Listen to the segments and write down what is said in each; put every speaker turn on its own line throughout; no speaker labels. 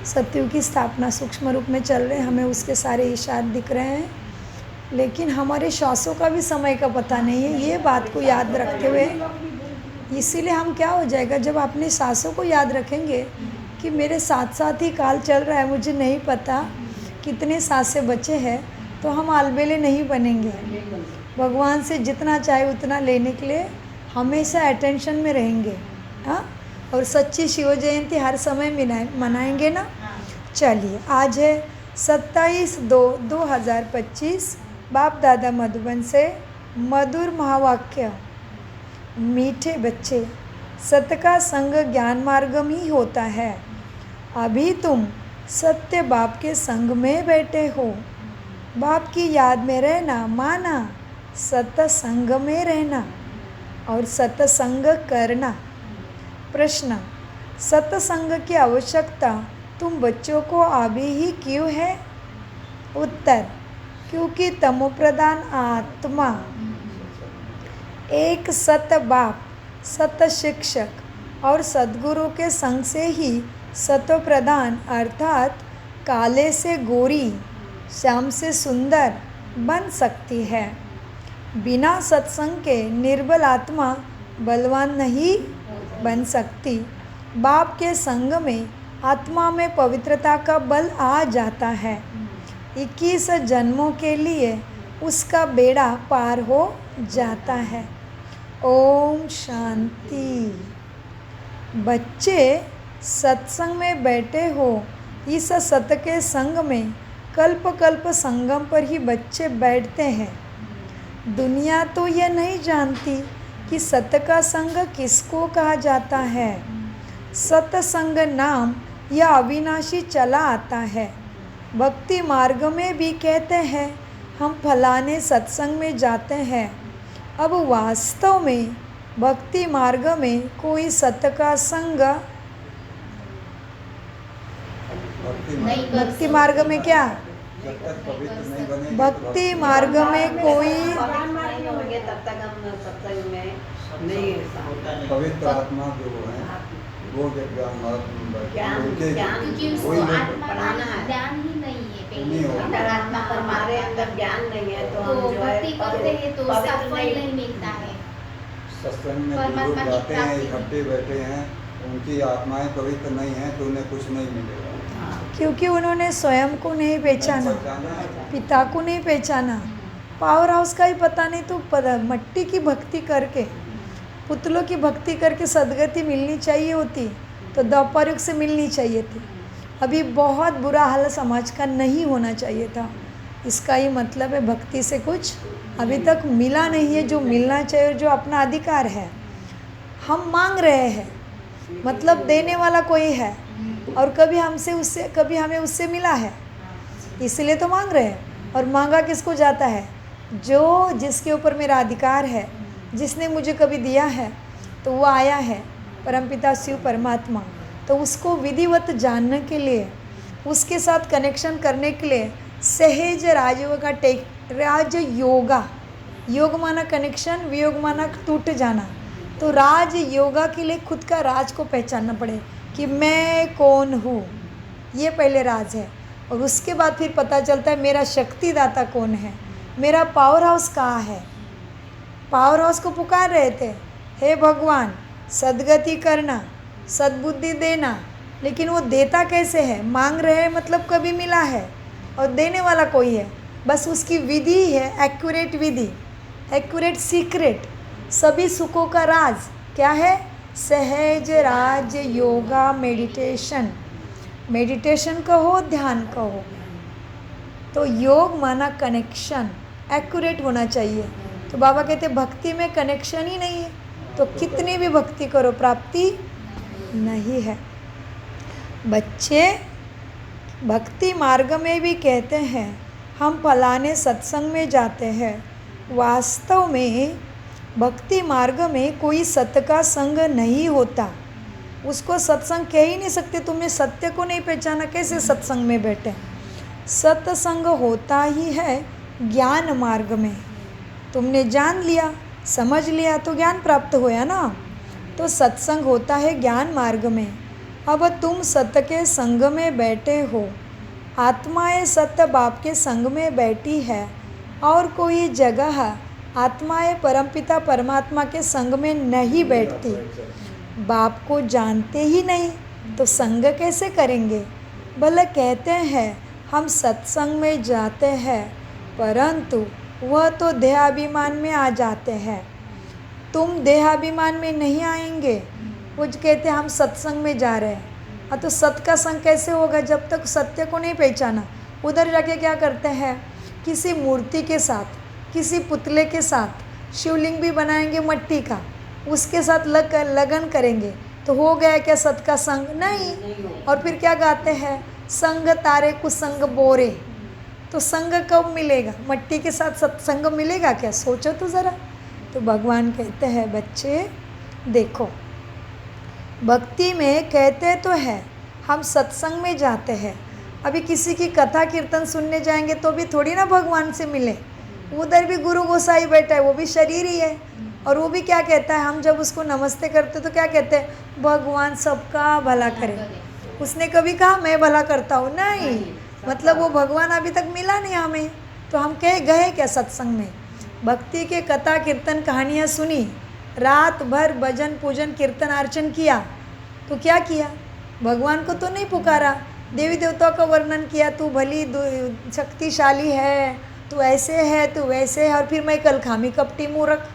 सत्युग की स्थापना सूक्ष्म रूप में चल रहे हैं, हमें उसके सारे इशारे दिख रहे हैं, लेकिन हमारे श्वासों का भी समय का पता नहीं है। ये बात को याद रखते हुए इसीलिए हम क्या हो जाएगा, जब अपने सांसों को याद रखेंगे कि मेरे साथ साथ ही काल चल रहा है, मुझे नहीं पता कितने सांसें बचे हैं, तो हम अलबेले नहीं बनेंगे। भगवान से जितना चाहे उतना लेने के लिए हमेशा अटेंशन में रहेंगे। हाँ, और सच्ची शिव जयंती हर समय मनाएंगे ना। चलिए, आज है 27/2/2025। बाप दादा मधुबन से मधुर महावाक्य। मीठे बच्चे, सत्य का संग ज्ञान मार्ग में ही होता है। अभी तुम सत्य बाप के संग में बैठे हो। बाप की याद में रहना माना, सत्य संग में रहना और सत्संग करना। प्रश्न, सत्संग की आवश्यकता तुम बच्चों को अभी ही क्यों है? उत्तर, क्योंकि तमोप्रधान आत्मा एक सत्य बाप, सत्य शिक्षक और सद्गुरु के संग से ही सत्व प्रधान अर्थात काले से गोरी, श्याम से सुंदर बन सकती है। बिना सत्संग के निर्बल आत्मा बलवान नहीं बन सकती। बाप के संग में आत्मा में पवित्रता का बल आ जाता है। 21 जन्मों के लिए उसका बेड़ा पार हो जाता है। ओम शांति। बच्चे सत्संग में बैठे हो। इस सत्य के संग में कल्प कल्प संगम पर ही बच्चे बैठते हैं। दुनिया तो यह नहीं जानती कि सत्य का संग किसको कहा जाता है। सत्संग नाम यह अविनाशी चला आता है। भक्ति मार्ग में भी कहते हैं हम फलाने सत्संग में जाते हैं। अब वास्तव में भक्ति मार्ग में कोई सत्य का संग, भक्ति मार्ग में क्या, भक्ति मार्ग में कोई
पवित्र आत्मा जो है वो
क्योंकि उसको आत्मा ज्ञान ही नहीं है। अगर आत्मा पर हमारे अंदर ज्ञान नहीं है तो हम जो भक्ति करते हैं तो उसका फल नहीं मिलता है।
सत्संग में जो लोग जाते हैं, इकट्ठे बैठे हैं, उनकी आत्माएं पवित्र नहीं हैं तो उन्हें कुछ नहीं मिलेगा,
क्योंकि उन्होंने स्वयं को नहीं पहचाना, पिता को नहीं पहचाना, पावर हाउस का ही पता नहीं। तो मट्टी की भक्ति करके, पुतलों की भक्ति करके सदगति मिलनी चाहिए होती तो द्वापर युग से मिलनी चाहिए थी। अभी बहुत बुरा हाल समाज का नहीं होना चाहिए था। इसका ही मतलब है भक्ति से कुछ अभी तक मिला नहीं है जो मिलना चाहिए, जो अपना अधिकार है। हम मांग रहे हैं, मतलब देने वाला कोई है और कभी हमसे उससे, कभी हमें उससे मिला है, इसलिए तो मांग रहे हैं। और मांगा किसको जाता है? जो जिसके ऊपर मेरा अधिकार है, जिसने मुझे कभी दिया है, तो वो आया है परमपिता शिव परमात्मा। तो उसको विधिवत जानने के लिए, उसके साथ कनेक्शन करने के लिए सहज राजयोग का राज योगा, योग माना कनेक्शन, वियोग माना टूट जाना। तो राज योगा के लिए खुद का राज को पहचानना पड़े कि मैं कौन हूँ, ये पहले राज है। और उसके बाद फिर पता चलता है मेरा शक्तिदाता कौन है, मेरा पावर हाउस कहाँ है। पावर हाउस को पुकार रहे थे, हे भगवान सद्गति करना, सद्बुद्धि देना, लेकिन वो देता कैसे है? मांग रहे हैं मतलब कभी मिला है, और देने वाला कोई है, बस उसकी विधि है, एक्यूरेट विधि, एक्यूरेट सीक्रेट। सभी सुखों का राज क्या है? सहज राज योगा मेडिटेशन। मेडिटेशन कहो, ध्यान कहो। तो योग माना कनेक्शन एक्यूरेट होना चाहिए। तो बाबा कहते भक्ति में कनेक्शन ही नहीं है तो कितनी भी भक्ति करो प्राप्ति नहीं है। बच्चे भक्ति मार्ग में भी कहते हैं हम फलाने सत्संग में जाते हैं। वास्तव में भक्ति मार्ग में कोई सत्य का संग नहीं होता। उसको सत्संग कह ही नहीं सकते। तुमने सत्य को नहीं पहचाना, कैसे सत्संग में बैठे? सत्संग होता ही है ज्ञान मार्ग में। तुमने जान लिया, समझ लिया तो ज्ञान प्राप्त होया ना। तो सत्संग होता है ज्ञान मार्ग में। अब तुम सत्य के संग में बैठे हो, आत्माएं सत्य बाप के संग में बैठी है, और कोई जगह आत्माएं परमपिता परमात्मा के संग में नहीं बैठती। बाप को जानते ही नहीं तो संग कैसे करेंगे? भले कहते हैं हम सत्संग में जाते हैं, परंतु वह तो देहाभिमान में आ जाते हैं। तुम देहाभिमान में नहीं आएंगे। वो कहते हैं हम सत्संग में जा रहे हैं। तो सत्य का संग कैसे होगा जब तक सत्य को नहीं पहचाना? उधर जाके क्या करते हैं, किसी मूर्ति के साथ, किसी पुतले के साथ शिवलिंग भी बनाएंगे मट्टी का, उसके साथ लगन करेंगे, तो हो गया क्या सत्य का संग? नहीं। और फिर क्या गाते हैं, संग तारे कुसंग बोरे। तो संग कब मिलेगा? मट्टी के साथ सत्संग मिलेगा क्या? सोचो तो ज़रा। तो भगवान कहते हैं बच्चे देखो, भक्ति में कहते तो है हम सत्संग में जाते हैं। अभी किसी की कथा कीर्तन सुनने जाएंगे तो भी थोड़ी ना भगवान से मिले। उधर भी गुरु गोसाई बैठा है, वो भी शरीर ही है। और वो भी क्या कहता है, हम जब उसको नमस्ते करते तो क्या कहते हैं, भगवान सबका भला करे। उसने कभी कहा मैं भला करता हूँ? नहीं। मतलब वो भगवान अभी तक मिला नहीं हमें, तो हम कहे गए क्या सत्संग में? भक्ति के कथा कीर्तन कहानियाँ सुनी, रात भर भजन पूजन कीर्तन अर्चन किया, तो क्या किया? भगवान को तो नहीं पुकारा, देवी देवताओं का वर्णन किया, तू भली शक्तिशाली है, तू ऐसे है, तू वैसे है, और फिर मैं कल खामी कपटी मूर्ख।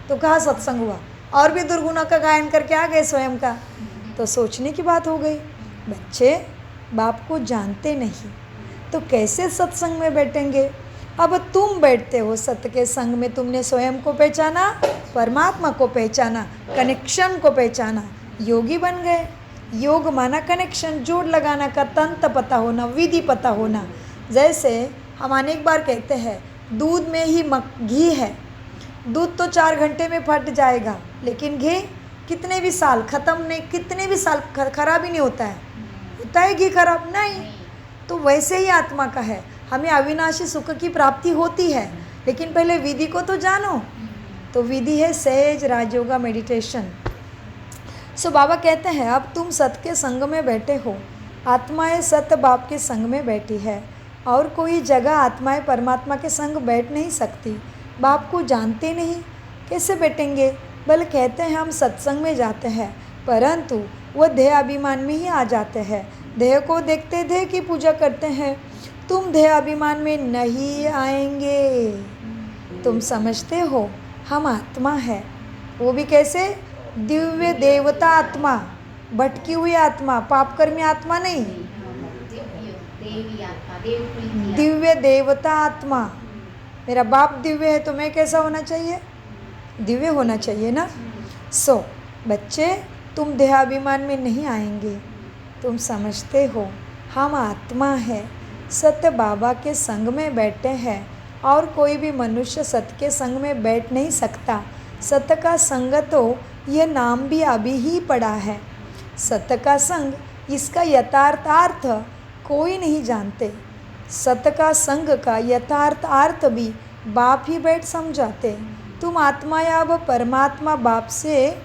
तो कहाँ सत्संग हुआ? और भी दुर्गुणों का गायन करके आ गए स्वयं का। तो सोचने की बात हो गई। बच्चे बाप को जानते नहीं तो कैसे सत्संग में बैठेंगे? अब तुम बैठते हो सत्य के संग में, तुमने स्वयं को पहचाना, परमात्मा को पहचाना, कनेक्शन को पहचाना, योगी बन गए। योग माना कनेक्शन, जोड़ लगाना का तंत्र पता होना, विधि पता होना। जैसे हम अनेक बार कहते हैं दूध में ही घी है, दूध तो 4 घंटे में फट जाएगा, लेकिन घी कितने भी साल ख़त्म नहीं, कितने भी साल खराब ही नहीं होता है। होता है घी खराब? नहीं। तो वैसे ही आत्मा का है, हमें अविनाशी सुख की प्राप्ति होती है, लेकिन पहले विधि को तो जानो। तो विधि है सहज राजयोगा मेडिटेशन। सो बाबा कहते हैं अब तुम सत्य के संग में बैठे हो, आत्माएं सत्य बाप के संग में बैठी है, और कोई जगह आत्माएं परमात्मा के संग बैठ नहीं सकती। बाप को जानते नहीं कैसे बैठेंगे? बल कहते हैं हम सत्संग में जाते हैं, परंतु वह देह अभिमान में ही आ जाते हैं। देह को देखते देह की पूजा करते हैं। तुम देह अभिमान में नहीं आएंगे। तुम समझते हो हम आत्मा है, वो भी कैसे? दिव्य देवता आत्मा, भटकी हुई आत्मा, पापकर्मी आत्मा नहीं, दिव्य देवता आत्मा। मेरा बाप दिव्य है तो मैं कैसा होना चाहिए? दिव्य होना चाहिए ना। सो बच्चे तुम देहाभिमान में नहीं आएंगे। तुम समझते हो हम आत्मा है, सत्य बाबा के संग में बैठे हैं, और कोई भी मनुष्य सत्य के संग में बैठ नहीं सकता। सत्य का संग तो यह नाम भी अभी ही पड़ा है। सत्य का संग, इसका यथार्थ कोई नहीं जानते। सत्य का संग का यथार्थ अर्थ भी बाप ही बैठ समझाते। तुम आत्मा या अब परमात्मा बाप से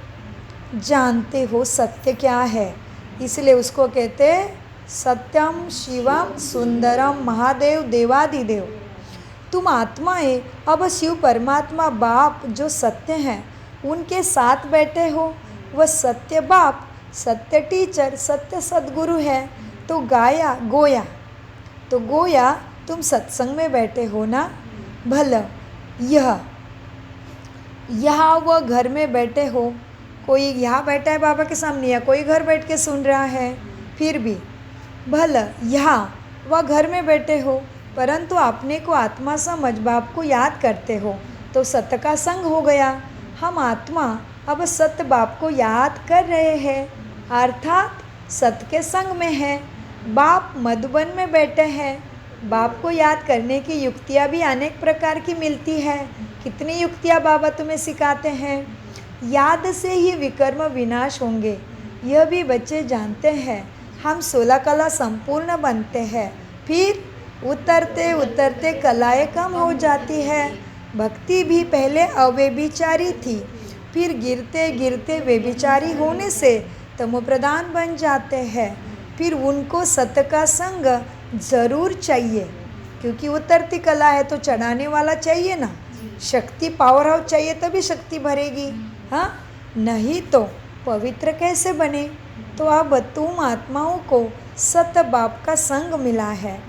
जानते हो सत्य क्या है, इसलिए उसको कहते सत्यम शिवम सुंदरम महादेव देवादिदेव। तुम आत्माएं अब शिव परमात्मा बाप जो सत्य हैं उनके साथ बैठे हो। वह सत्य बाप, सत्य टीचर, सत्य सद्गुरु है। तो गोया तुम सत्संग में बैठे हो ना। भला यहाँ वह घर में बैठे हो, कोई यहाँ बैठा है बाबा के सामने या कोई घर बैठ के सुन रहा है, फिर भी भला यहाँ वह घर में बैठे हो, परंतु अपने को आत्मा समझ बाप को याद करते हो, तो सत्य का संग हो गया। हम आत्मा अब सत्य बाप को याद कर रहे हैं, अर्थात सत्य के संग में है। बाप मधुबन में बैठे हैं। बाप को याद करने की युक्तियाँ भी अनेक प्रकार की मिलती है। कितनी युक्तियाँ बाबा तुम्हें सिखाते हैं। याद से ही विकर्म विनाश होंगे, यह भी बच्चे जानते हैं। हम 16 कला संपूर्ण बनते हैं, फिर उतरते उतरते कलाएँ कम हो जाती है। भक्ति भी पहले अव्यभिचारी थी, फिर गिरते गिरते व्यभिचारी होने से तमो प्रधान बन जाते हैं, फिर उनको सत्य का संग ज़रूर चाहिए, क्योंकि उतरती कला है तो चढ़ाने वाला चाहिए ना, शक्ति पावर हाउस चाहिए तभी शक्ति भरेगी। हाँ, नहीं तो पवित्र कैसे बने। तो अब तुम आत्माओं को सत्य बाप का संग मिला है।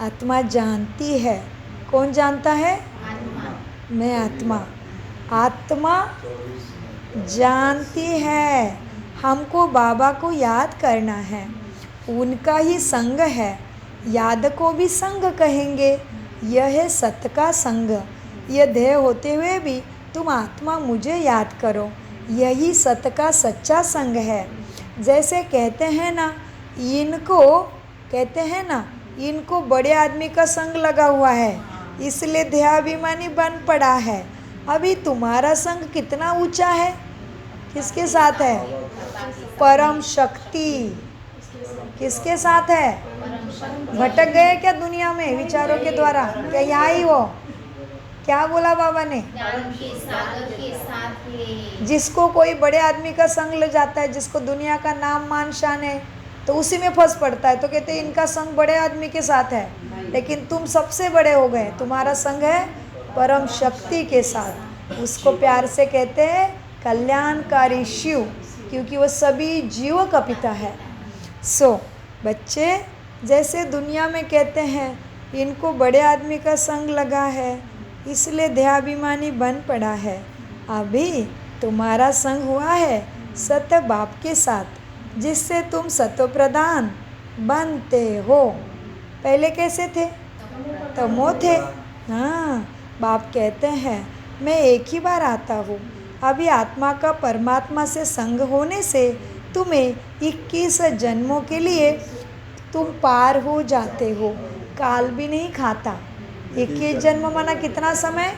आत्मा जानती है। कौन जानता है? मैं आत्मा। आत्मा जानती है हमको बाबा को याद करना है, उनका ही संग है, याद को भी संग कहेंगे। यह है सत्य का संग। यह ध्येय होते हुए भी तुम आत्मा मुझे याद करो, यही सत्य का सच्चा संग है। जैसे कहते हैं ना, इनको बड़े आदमी का संग लगा हुआ है, इसलिए ध्येयाभिमानी बन पड़ा है। अभी तुम्हारा संग कितना ऊंचा है? किसके साथ है? परम शक्ति। किसके साथ है? भटक गए क्या दुनिया में विचारों के द्वारा? क्या यहाँ ही हो? क्या बोला बाबा ने? जिसको कोई बड़े आदमी का संग ले जाता है, जिसको दुनिया का नाम मान शान है, तो उसी में फंस पड़ता है। तो कहते हैं इनका संग बड़े आदमी के साथ है, लेकिन तुम सबसे बड़े हो गए। तुम्हारा संग है परम शक्ति के साथ। उसको प्यार से कहते हैं कल्याणकारी शिव, क्योंकि वो सभी जीवों का पिता है। बच्चे, जैसे दुनिया में कहते हैं इनको बड़े आदमी का संग लगा है, इसलिए ध्येयाभिमानी बन पड़ा है। अभी तुम्हारा संग हुआ है सत्य बाप के साथ, जिससे तुम सत्य प्रधान बनते हो। पहले कैसे थे? तमो थे। हाँ, बाप कहते हैं मैं एक ही बार आता हूँ। अभी आत्मा का परमात्मा से संग होने से तुम्हें 21 जन्मों के लिए तुम पार हो जाते हो। काल भी नहीं खाता। 21 जन्म माना कितना समय?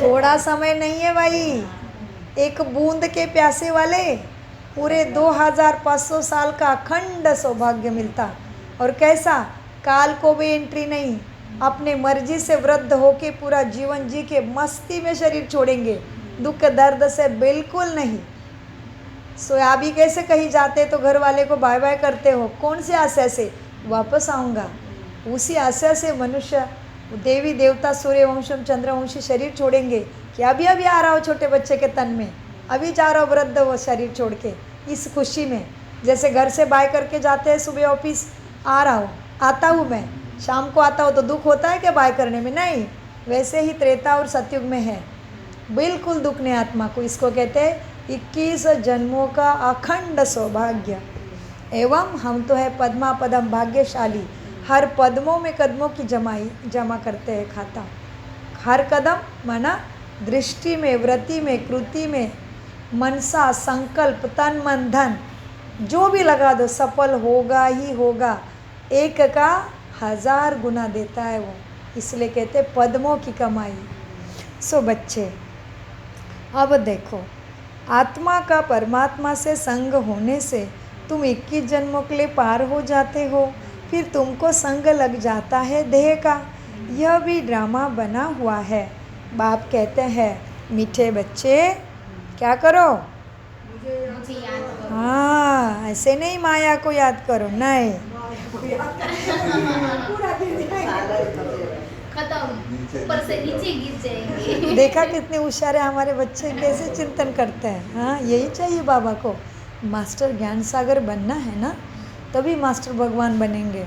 थोड़ा समय नहीं है भाई। एक बूंद के प्यासे वाले पूरे 2500 साल का अखंड सौभाग्य मिलता। और कैसा? काल को भी एंट्री नहीं, अपने मर्जी से वृद्ध होके पूरा जीवन जी के मस्ती में शरीर छोड़ेंगे, दुख दर्द से बिल्कुल नहीं। अभी कैसे कहीं जाते तो घर वाले को बाय बाय करते हो, कौन से आशय से? वापस आऊँगा। उसी आशय से मनुष्य देवी देवता सूर्यवंशम चंद्रवंशी शरीर छोड़ेंगे कि अभी अभी आ रहा हो छोटे बच्चे के तन में, अभी जा रहा हो वृद्ध वो शरीर छोड़ के, इस खुशी में। जैसे घर से बाय करके जाते हैं, सुबह ऑफिस आ रहा हो, आता हूँ मैं, शाम को आता हो, तो दुख होता है क्या बाय करने में? नहीं। वैसे ही त्रेता और सतयुग में है, बिल्कुल दुख नहीं आत्मा को। इसको कहते हैं 21 जन्मों का अखंड सौभाग्य। एवं हम तो है पद्मा पदम भाग्यशाली, हर पद्मों में कदमों की जमा करते हैं खाता। हर कदम माना दृष्टि में, वृत्ति में, कृति में, मनसा, संकल्प, तन मन धन जो भी लगा दो सफल होगा ही होगा। एक का 1000 गुना देता है वो, इसलिए कहते पद्मों की कमाई। बच्चे, अब देखो, आत्मा का परमात्मा से संग होने से तुम 21 जन्मों के लिए पार हो जाते हो। फिर तुमको संग लग जाता है देह का। यह भी ड्रामा बना हुआ है। बाप कहते हैं मीठे बच्चे क्या करो?
मुझे याद करो।
हाँ, ऐसे नहीं माया को याद करो, नहीं।
खत्म, ऊपर से नीचे गिर जाएंगे।
देखा कितने होशियार है हमारे बच्चे, कैसे चिंतन करते हैं। हाँ, यही चाहिए बाबा को। मास्टर ज्ञान सागर बनना है ना, तभी मास्टर भगवान बनेंगे।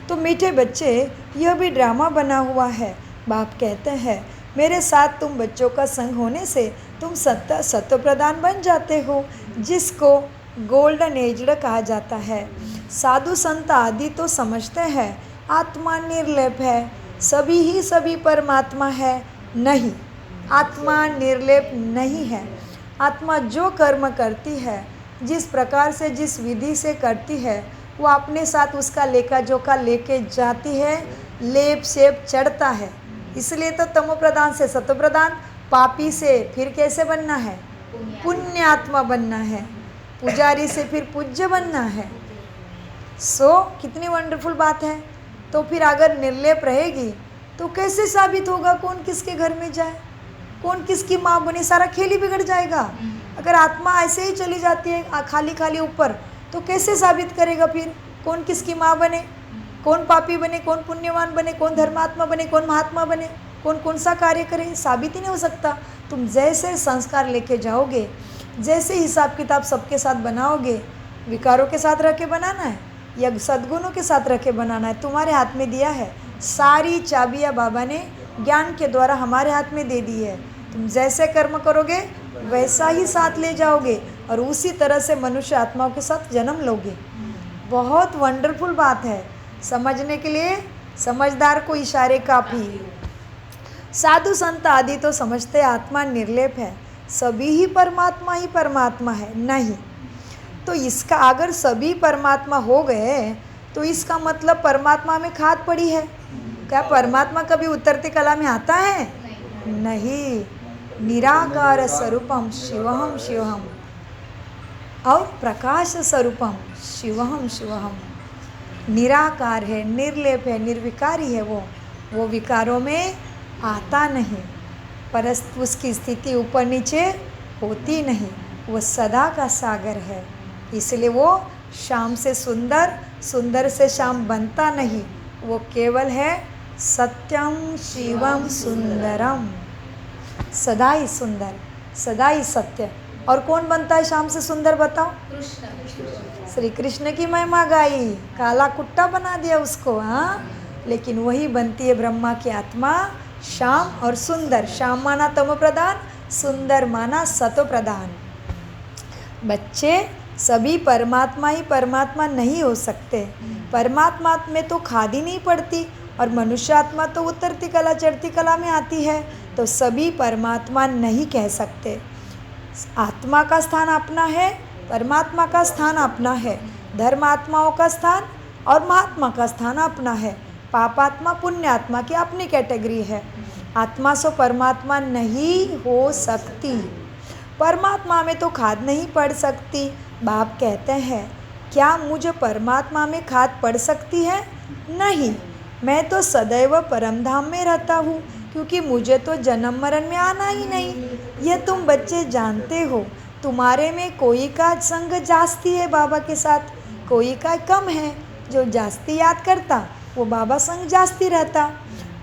तो मीठे बच्चे, यह भी ड्रामा बना हुआ है। बाप कहते हैं मेरे साथ तुम बच्चों का संग होने से तुम सत्य प्रधान बन जाते हो, जिसको गोल्डन एजड कहा जाता है। साधु संत आदि तो समझते हैं आत्मा निर्लेप है, सभी ही सभी परमात्मा है। नहीं, आत्मा निर्लेप नहीं है। आत्मा जो कर्म करती है, जिस प्रकार से, जिस विधि से करती है, वो अपने साथ उसका लेखा जोखा लेके जाती है, लेप सेप चढ़ता है। इसलिए तो तमो प्रधान से सत्व प्रधान, पापी से फिर कैसे बनना है? पुण्य आत्मा बनना है। पुजारी से फिर पूज्य बनना है। कितनी वंडरफुल बात है। तो फिर अगर निर्लेप रहेगी तो कैसे साबित होगा कौन किसके घर में जाए, कौन किसकी माँ बने? सारा खेल ही बिगड़ जाएगा। अगर आत्मा ऐसे ही चली जाती है खाली खाली ऊपर, तो कैसे साबित करेगा फिर कौन किसकी माँ बने, कौन पापी बने, कौन पुण्यवान बने, कौन धर्मात्मा बने, कौन महात्मा बने, कौन सा कार्य करे, साबित ही नहीं हो सकता। तुम जैसे संस्कार लेके जाओगे, जैसे हिसाब किताब सबके साथ बनाओगे, विकारों के साथ रह के बनाना है या सद्गुणों के साथ रह के बनाना है, तुम्हारे हाथ में दिया है। सारी चाबियाँ बाबा ने ज्ञान के द्वारा हमारे हाथ में दे दी है। तुम जैसे कर्म करोगे वैसा ही साथ ले जाओगे और उसी तरह से मनुष्य आत्माओं के साथ जन्म लोगे। बहुत वंडरफुल बात है, समझने के लिए समझदार को इशारे काफ़ी। साधु संत आदि तो समझते आत्मा निर्लेप है, सभी ही परमात्मा है। नहीं, तो इसका अगर सभी परमात्मा हो गए तो इसका मतलब परमात्मा में खाद पड़ी है क्या? परमात्मा कभी उतरती कला में आता है? नहीं। निराकार स्वरूपम शिवहम शिवहम और प्रकाश स्वरूपम शिवहम शिवहम। निराकार है, निर्लेप है, निर्विकारी है। वो विकारों में आता नहीं, परंतु उसकी स्थिति ऊपर नीचे होती नहीं। वो सदा का सागर है, इसलिए वो शाम से सुंदर, सुंदर से शाम बनता नहीं। वो केवल है सत्यम शिवम सुंदरम, सदा ही सुंदर, सदा ही सत्य। और कौन बनता है शाम से सुंदर बताओ? श्री कृष्ण की महिमा गाई, काला कुट्टा बना दिया उसको, हाँ, लेकिन वही बनती है ब्रह्मा की आत्मा शाम और सुंदर। शाम माना तमो प्रधान, सुंदर माना सतो प्रधान। बच्चे, सभी परमात्मा ही परमात्मा नहीं हो सकते। परमात्मा में तो खाद ही नहीं पड़ती और मनुष्य आत्मा तो उतरती कला चढ़ती कला में आती है, तो सभी परमात्मा नहीं कह सकते। आत्मा का स्थान अपना है, परमात्मा का स्थान अपना है, धर्मात्माओं का स्थान और महात्मा का स्थान अपना है। पापात्मा पुण्यात्मा की अपनी कैटेगरी है। आत्मा सो परमात्मा नहीं हो सकती। परमात्मा में तो खाद नहीं पड़ सकती। बाप कहते हैं, क्या मुझे परमात्मा में खाद पड़ सकती है? नहीं, मैं तो सदैव परमधाम में रहता हूँ, क्योंकि मुझे तो जन्म मरण में आना ही नहीं। यह तुम बच्चे जानते हो। तुम्हारे में कोई का संग जास्ती है बाबा के साथ, कोई का कम है। जो जास्ती याद करता वो बाबा संग जास्ती रहता।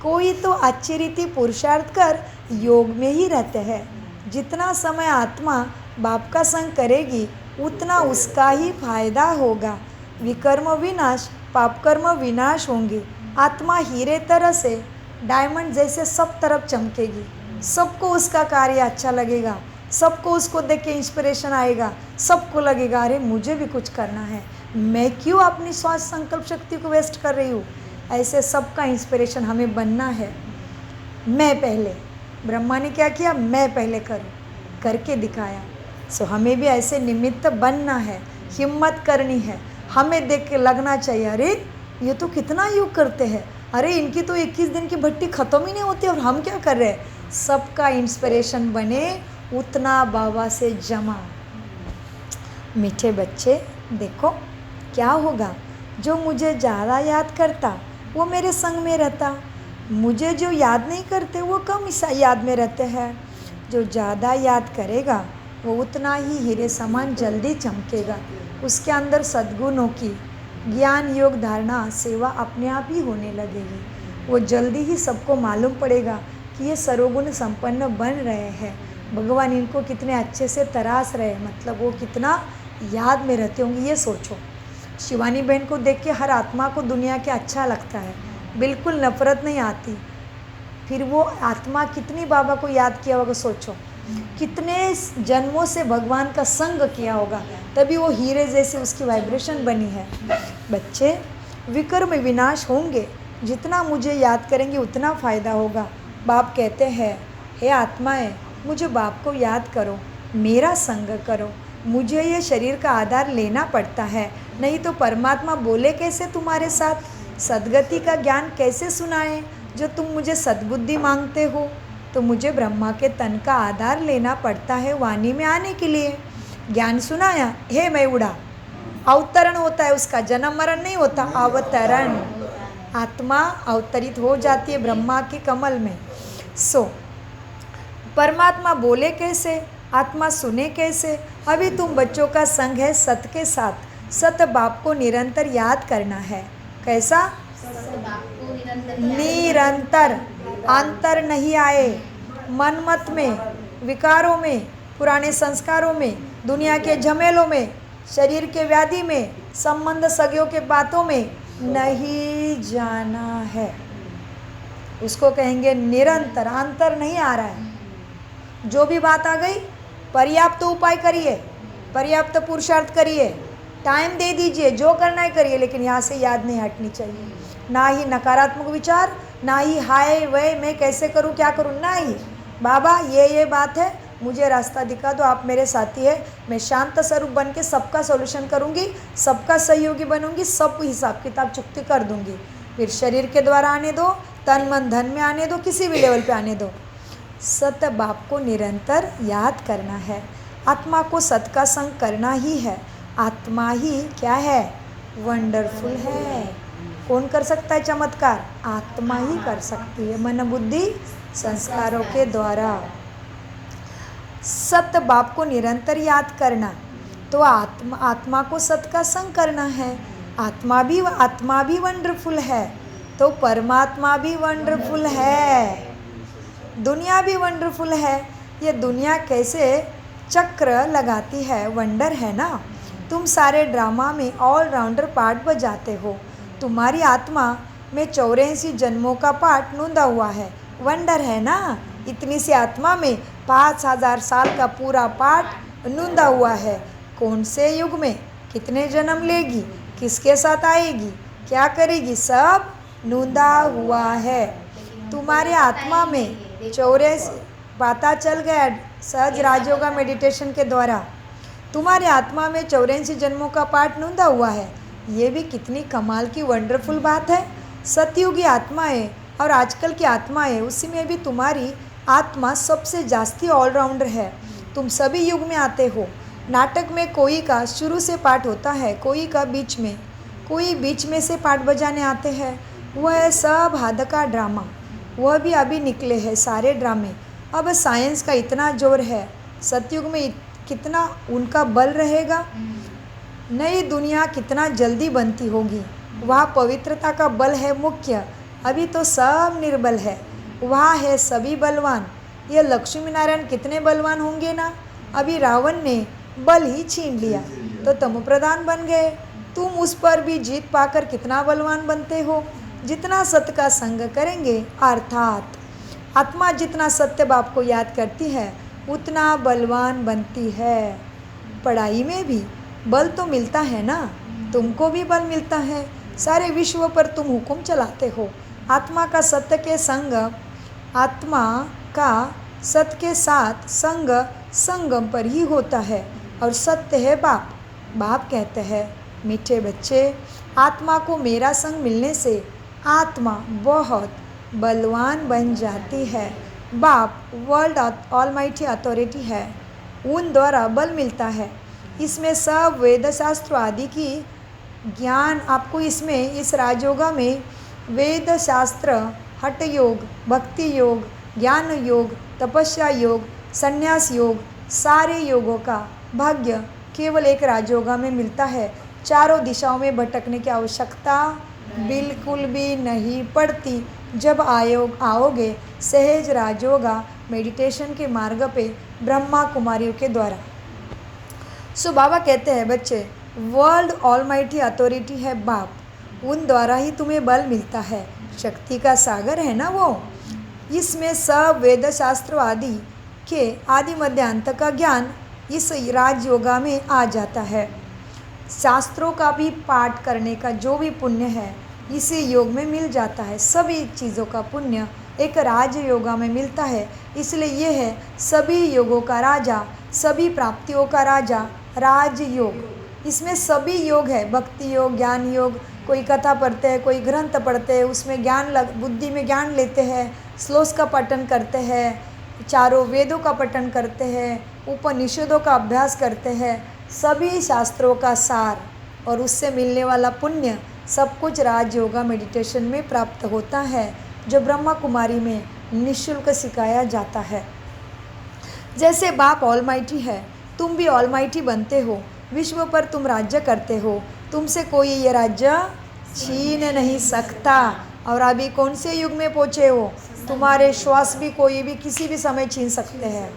कोई तो अच्छी रीति पुरुषार्थ कर योग में ही रहते हैं। जितना समय आत्मा बाप का संग करेगी उतना उसका ही फायदा होगा। विकर्म विनाश, पाप कर्म विनाश होंगे। आत्मा हीरे तरह से डायमंड जैसे सब तरफ चमकेगी। सबको उसका कार्य अच्छा लगेगा, सबको उसको देख के इंस्पिरेशन आएगा, सबको लगेगा अरे मुझे भी कुछ करना है, मैं क्यों अपनी श्वास संकल्प शक्ति को वेस्ट कर रही हूँ। ऐसे सबका इंस्पिरेशन हमें बनना है। मैं पहले, ब्रह्मा ने क्या किया? मैं पहले करूँ, करके दिखाया। सो हमें भी ऐसे निमित्त बनना है, हिम्मत करनी है। हमें देख के लगना चाहिए अरे ये तो कितना योग करते हैं, अरे इनकी तो 21 दिन की भट्टी ख़त्म ही नहीं होती और हम क्या कर रहे हैं। सबका इंस्पिरेशन बने, उतना बाबा से जमा। मीठे बच्चे, देखो क्या होगा। जो मुझे ज़्यादा याद करता वो मेरे संग में रहता, मुझे जो याद नहीं करते वो कम याद में रहते हैं। जो ज़्यादा याद करेगा वो उतना ही हीरे समान जल्दी चमकेगा। उसके अंदर सद्गुणों की ज्ञान योग धारणा सेवा अपने आप ही होने लगेगी। वो जल्दी ही सबको मालूम पड़ेगा कि ये सर्वगुण संपन्न बन रहे हैं। भगवान इनको कितने अच्छे से तराश रहे, मतलब वो कितना याद में रहते होंगे। ये सोचो, शिवानी बहन को देख के हर आत्मा को दुनिया के अच्छा लगता है, बिल्कुल नफरत नहीं आती। फिर वो आत्मा कितनी बाबा को याद किया होगा, सोचो कितने जन्मों से भगवान का संग किया होगा, तभी वो हीरे जैसी उसकी वाइब्रेशन बनी है। बच्चे, विकर्म विनाश होंगे, जितना मुझे याद करेंगे उतना फ़ायदा होगा। बाप कहते हैं, हे आत्माएं, मुझे बाप को याद करो, मेरा संग करो। मुझे ये शरीर का आधार लेना पड़ता है, नहीं तो परमात्मा बोले कैसे तुम्हारे साथ, सद्गति का ज्ञान कैसे सुनाए जो तुम मुझे सद्बुद्धि मांगते हो। तो मुझे ब्रह्मा के तन का आधार लेना पड़ता है वाणी में आने के लिए। ज्ञान सुनाया, हे मैं उड़ा, अवतरण होता है उसका, जन्म मरण नहीं होता, अवतरण। आत्मा अवतरित हो जाती है ब्रह्मा के कमल में। सो परमात्मा बोले कैसे, आत्मा सुने कैसे? अभी तुम बच्चों का संग है सत के साथ। सत बाप को निरंतर याद करना है। कैसा?
आपको
निरंतर। अंतर नहीं आए मन मत में, विकारों में, पुराने संस्कारों में, दुनिया के झमेलों में, शरीर के व्याधि में, संबंध सगियों के बातों में नहीं जाना है। उसको कहेंगे निरंतर। अंतर नहीं आ रहा है। जो भी बात आ गई पर्याप्त उपाय करिए, पर्याप्त पुरुषार्थ करिए, टाइम दे दीजिए, जो करना है करिए, लेकिन यहाँ से याद नहीं हटनी चाहिए। ना ही नकारात्मक विचार, ना ही हाय वह मैं कैसे करूँ क्या करूँ, ना ही बाबा ये बात है, मुझे रास्ता दिखा दो, आप मेरे साथी है, मैं शांत स्वरूप बन के सबका सॉल्यूशन करूँगी, सबका सहयोगी बनूंगी, सब हिसाब किताब चुकती कर दूंगी। फिर शरीर के द्वारा आने दो, तन मन धन में आने दो, किसी भी लेवल पे आने दो। सत बाप को निरंतर याद करना है। आत्मा को सत का संग करना ही है। आत्मा ही क्या है? वंडरफुल है। कौन कर सकता है चमत्कार? आत्मा ही कर सकती है, मन बुद्धि संस्कारों के द्वारा। सत बाप को निरंतर याद करना, तो आत्मा को सत का संग करना है। आत्मा भी वंडरफुल है, तो परमात्मा भी वंडरफुल है, दुनिया भी वंडरफुल है। ये दुनिया कैसे चक्र लगाती है, वंडर है ना। तुम सारे ड्रामा में ऑलराउंडर पार्ट बजाते हो। तुम्हारी आत्मा में 84 जन्मों का पार्ट नूंदा हुआ है, वंडर है ना। इतनी सी आत्मा में 5000 साल का पूरा पार्ट नूंदा हुआ है। कौन से युग में कितने जन्म लेगी, किसके साथ आएगी, क्या करेगी, सब नूंदा हुआ है। तुम्हारे आत्मा में 84 पता चल गया सहज राजयोगा मेडिटेशन के द्वारा। तुम्हारे आत्मा में 84 जन्मों का पाठ नूंदा हुआ है। ये भी कितनी कमाल की वंडरफुल बात है। सतयुगी आत्माएं और आजकल की आत्माएं, उसी में भी तुम्हारी आत्मा सबसे जास्ती ऑलराउंडर है। तुम सभी युग में आते हो। नाटक में कोई का शुरू से पाठ होता है, कोई का बीच में, कोई बीच में से पाठ बजाने आते हैं। वह सब हद का ड्रामा, वह भी अभी निकले हैं सारे ड्रामे। अब साइंस का इतना जोर है, सतयुग में कितना उनका बल रहेगा। नई दुनिया कितना जल्दी बनती होगी। वहाँ पवित्रता का बल है मुख्य। अभी तो सब निर्बल है, वहाँ है सभी बलवान। ये लक्ष्मी नारायण कितने बलवान होंगे ना। अभी रावण ने बल ही छीन लिया तो तमो प्रधान बन गए। तुम उस पर भी जीत पाकर कितना बलवान बनते हो। जितना सत्य का संग करेंगे, अर्थात आत्मा जितना सत्य बाप को याद करती है, उतना बलवान बनती है। पढ़ाई में भी बल तो मिलता है ना, तुमको भी बल मिलता है। सारे विश्व पर तुम हुक्म चलाते हो। आत्मा का सत्य के संग, आत्मा का सत्य के साथ संग संगम पर ही होता है, और सत्य है बाप। बाप कहते हैं, मीठे बच्चे, आत्मा को मेरा संग मिलने से आत्मा बहुत बलवान बन जाती है। बाप वर्ल्ड ऑलमाइटी अथॉरिटी है, उन द्वारा बल मिलता है। इसमें सब वेद शास्त्र आदि की ज्ञान आपको इसमें, इस राजयोगा में वेद शास्त्र, हठ योग, भक्ति योग, ज्ञान योग, तपस्या योग, संन्यास योग, सारे योगों का भाग्य केवल एक राजयोगा में मिलता है। चारों दिशाओं में भटकने की आवश्यकता बिल्कुल भी नहीं पड़ती। जब आओगे सहज राजयोगा मेडिटेशन के मार्ग पे ब्रह्मा कुमारियों के द्वारा। सो बाबा कहते हैं, बच्चे, वर्ल्ड ऑलमाइटी अथॉरिटी है बाप, उन द्वारा ही तुम्हें बल मिलता है। शक्ति का सागर है ना वो। इसमें सब वेद शास्त्र आदि के आदि मध्य अंत का ज्ञान इस राजयोगा में आ जाता है। शास्त्रों का भी पाठ करने का जो भी पुण्य है इसी योग में मिल जाता है। सभी चीज़ों का पुण्य एक राजयोगा में मिलता है। इसलिए ये है सभी योगों का राजा, सभी प्राप्तियों का राजा राजयोग। इसमें सभी योग है, भक्ति योग, ज्ञान योग। कोई कथा पढ़ते हैं, कोई ग्रंथ पढ़ते हैं, उसमें बुद्धि में ज्ञान लेते हैं, श्लोक का पठन करते हैं, चारों वेदों का पठन करते हैं, उपनिषदों का अभ्यास करते हैं। सभी शास्त्रों का सार और उससे मिलने वाला पुण्य सब कुछ राजयोगा मेडिटेशन में प्राप्त होता है, जो ब्रह्मा कुमारी में निःशुल्क सिखाया जाता है। जैसे बाप ऑलमाइटी है, तुम भी ऑलमाइटी बनते हो, विश्व पर तुम राज्य करते हो, तुमसे कोई ये राज्य छीन नहीं सकता। और अभी कौन से युग में पहुँचे हो? तुम्हारे श्वास भी कोई भी किसी भी समय छीन सकते हैं।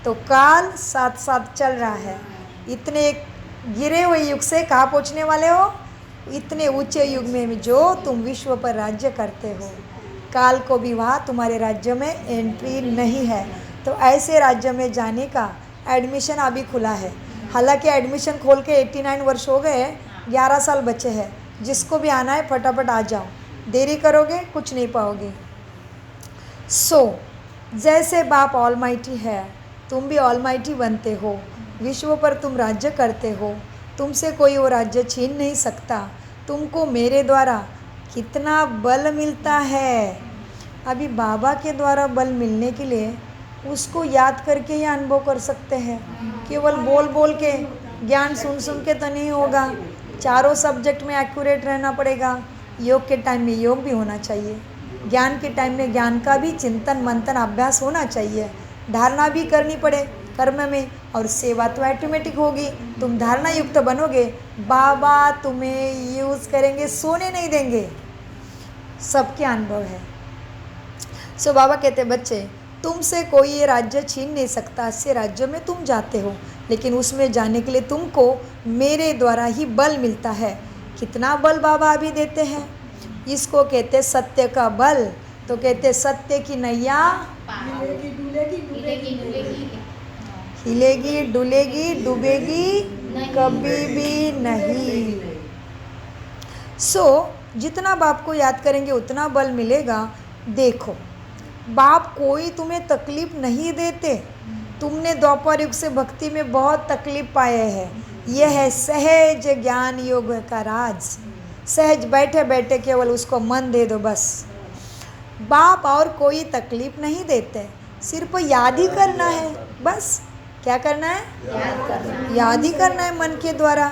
तो काल साथ साथ चल रहा है। इतने गिरे हुए युग से कहाँ पहुँचने वाले हो? इतने ऊंचे युग में जो तुम विश्व पर राज्य करते हो। काल को भी वहाँ तुम्हारे राज्य में एंट्री नहीं है। तो ऐसे राज्य में जाने का एडमिशन अभी खुला है। हालांकि एडमिशन खोल के 89 वर्ष हो गए, 11 साल बचे हैं। जिसको भी आना है फटाफट आ जाओ, देरी करोगे कुछ नहीं पाओगे। जैसे बाप ऑलमाइटी है, तुम भी ऑलमाइटी बनते हो, विश्व पर तुम राज्य करते हो, तुमसे कोई वो राज्य छीन नहीं सकता। तुमको मेरे द्वारा कितना बल मिलता है। अभी बाबा के द्वारा बल मिलने के लिए उसको याद करके ही अनुभव कर सकते हैं। केवल बोल बोल के, ज्ञान सुन सुन के तो नहीं होगा। चारों सब्जेक्ट में एक्यूरेट रहना पड़ेगा। योग के टाइम में योग भी होना चाहिए, ज्ञान के टाइम में ज्ञान का भी चिंतन मंथन अभ्यास होना चाहिए, धारणा भी करनी पड़े कर्म में, और सेवा तो ऑटोमेटिक होगी। तुम धारणा युक्त बनोगे, बाबा तुम्हें यूज़ करेंगे, सोने नहीं देंगे। सबके अनुभव है। बाबा कहते बच्चे, तुमसे कोई ये राज्य छीन नहीं सकता। ऐसे राज्य में तुम जाते हो, लेकिन उसमें जाने के लिए तुमको मेरे द्वारा ही बल मिलता है। कितना बल बाबा अभी देते हैं? इसको कहते सत्य का बल। तो कहते सत्य की नैया हिलेगी डुलेगी डूबेगी कभी भी नहीं। जितना बाप को याद करेंगे उतना बल मिलेगा। देखो, बाप कोई तुम्हें तकलीफ नहीं देते। तुमने द्वापर युग से भक्ति में बहुत तकलीफ पाए हैं। यह है सहज ज्ञान योग का राज। सहज बैठे बैठे केवल उसको मन दे दो बस। बाप और कोई तकलीफ नहीं देते, सिर्फ याद ही करना है बस। क्या करना है? याद ही करना है मन के द्वारा।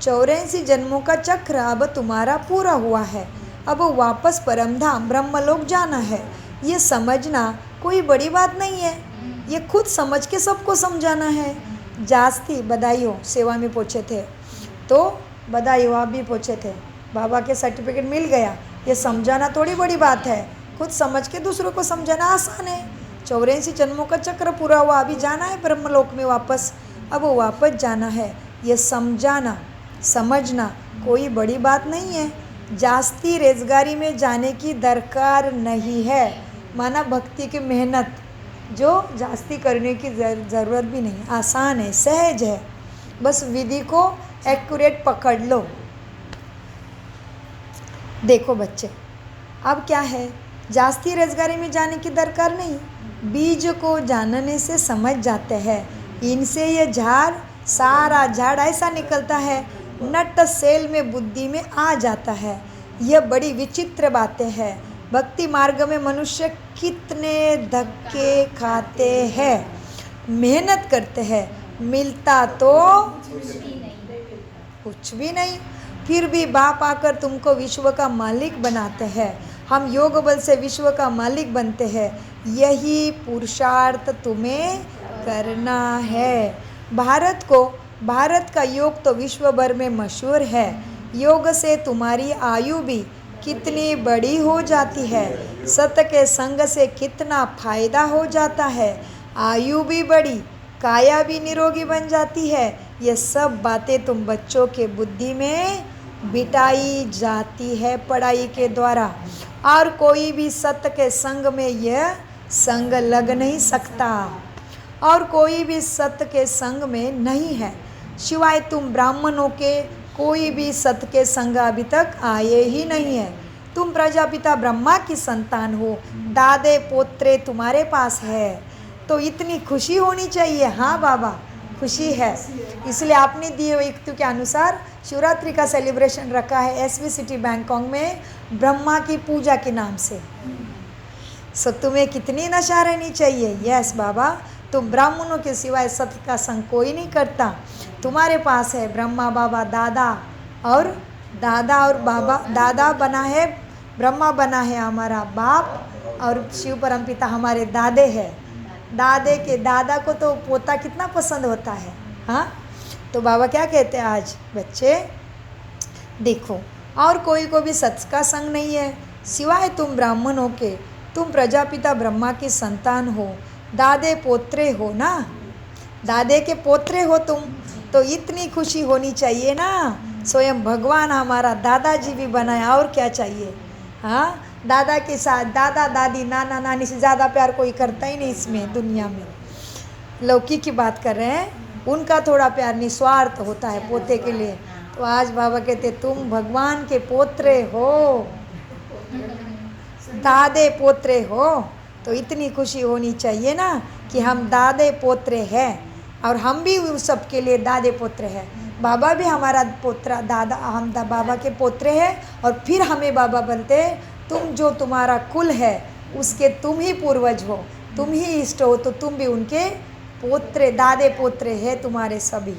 84 जन्मों का चक्र अब तुम्हारा पूरा हुआ है। अब वापस परमधाम ब्रह्मलोक जाना है। ये समझना कोई बड़ी बात नहीं है। ये खुद समझ के सबको समझाना है। जास्ती बधाई हो, सेवा में पहुँचे थे तो बधाई हो, आप भी पहुँचे थे, बाबा के सर्टिफिकेट मिल गया। ये समझाना थोड़ी बड़ी बात है, खुद समझ के दूसरों को समझाना आसान है। 84 जन्मों का चक्र पूरा हुआ, अभी जाना है ब्रह्मलोक में वापस। अब वापस जाना है, ये समझाना समझना कोई बड़ी बात नहीं है। जास्ती रेजगारी में जाने की दरकार नहीं है। माना भक्ति की मेहनत जो जास्ती करने की ज़रूरत भी नहीं, आसान है, सहज है। बस विधि को एक्यूरेट पकड़ लो। देखो बच्चे, अब क्या है, जास्ती रेजगारी में जाने की दरकार नहीं। बीज को जानने से समझ जाते हैं। इनसे ये झाड़, सारा झाड़ ऐसा निकलता है, नट सेल में बुद्धि में आ जाता है। यह बड़ी विचित्र बातें हैं। भक्ति मार्ग में मनुष्य कितने धक्के खाते हैं, मेहनत करते हैं, मिलता तो कुछ भी नहीं। फिर भी बाप आकर तुमको विश्व का मालिक बनाते हैं। हम योग बल से विश्व का मालिक बनते हैं। यही पुरुषार्थ तुम्हें करना है। भारत का योग तो विश्व भर में मशहूर है। योग से तुम्हारी आयु भी कितनी बड़ी हो जाती है। सत्य के संग से कितना फायदा हो जाता है। आयु भी बढ़ी, काया भी निरोगी बन जाती है। ये सब बातें तुम बच्चों के बुद्धि में बिठाई जाती है पढ़ाई के द्वारा। और कोई भी सत्य के संग में यह संग लग नहीं सकता, और कोई भी सत्य के संग में नहीं है। सिवाय तुम ब्राह्मणों के कोई भी सत्य के संग अभी तक आए ही नहीं है। तुम प्रजापिता ब्रह्मा की संतान हो, दादे पोत्रे तुम्हारे पास है, तो इतनी खुशी होनी चाहिए। हाँ बाबा, खुशी है। इसलिए आपने दिए हुए युक्ति के अनुसार शिवरात्रि का सेलिब्रेशन रखा है एसवी सिटी बैंकॉक में ब्रह्मा की पूजा के नाम से। तुम्हें कितनी नशा रहनी चाहिए। यस बाबा, तुम ब्राह्मणों के सिवाय सत्य का संग कोई नहीं करता। तुम्हारे पास है ब्रह्मा बाबा, दादा और बाबा। दादा बना है, ब्रह्मा बना है हमारा बाप, और शिव परमपिता हमारे दादे हैं। दादा को तो पोता कितना पसंद होता है। हाँ, तो बाबा क्या कहते हैं आज, बच्चे देखो, और कोई को भी सत्य का संग नहीं है सिवाय तुम ब्राह्मणों के। तुम प्रजापिता ब्रह्मा की संतान हो, दादे पोत्रे हो ना, दादे के पोत्रे हो तुम, तो इतनी खुशी होनी चाहिए ना। स्वयं भगवान हमारा दादाजी भी बनाया, और क्या चाहिए। हाँ, दादा के साथ दादा दादी नाना नानी से ज़्यादा प्यार कोई करता ही नहीं इसमें दुनिया में। लौकी की बात कर रहे हैं, उनका थोड़ा प्यार निस्वार्थ होता है पोते के लिए। तो आज बाबा कहते तुम भगवान के पोत्रे हो, दादे पोत्रे हो, तो इतनी खुशी होनी चाहिए ना कि हम दादे पोत्रे हैं, और हम भी उस सबके लिए दादे पोत्रे हैं। बाबा भी हमारा पोत्रा दादा, हम बाबा के पोत्रे हैं, और फिर हमें बाबा बोलते तुम जो तुम्हारा कुल है उसके तुम ही पूर्वज हो, तुम ही इष्ट हो, तो तुम भी उनके पोत्रे दादे पोत्रे हैं तुम्हारे सभी।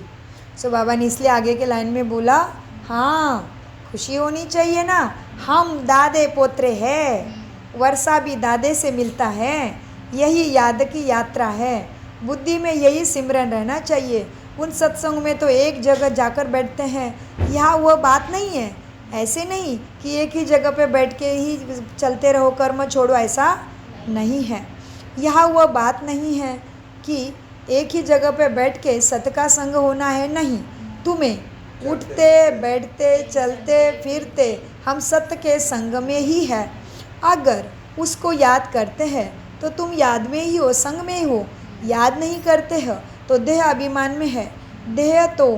सो बाबा ने इसलिए आगे के लाइन में बोला, हाँ खुशी होनी चाहिए ना, हम दादे पोत्रे हैं, वर्षा भी दादे से मिलता है, यही याद की यात्रा है। बुद्धि में यही सिमरन रहना चाहिए। उन सत्संग में तो एक जगह जाकर बैठते हैं, यहाँ वह बात नहीं है। ऐसे नहीं कि एक ही जगह पे बैठ के ही चलते रहो, कर्म छोड़ो, ऐसा नहीं है। यहाँ वह बात नहीं है कि एक ही जगह पे बैठ के सत का संग होना है, नहीं। तुम्हें उठते बैठते चलते फिरते हम सत्य के संग में ही है। अगर उसको याद करते हैं तो तुम याद में ही हो, संग में ही हो। याद नहीं करते हो तो देह अभिमान में है। देह तो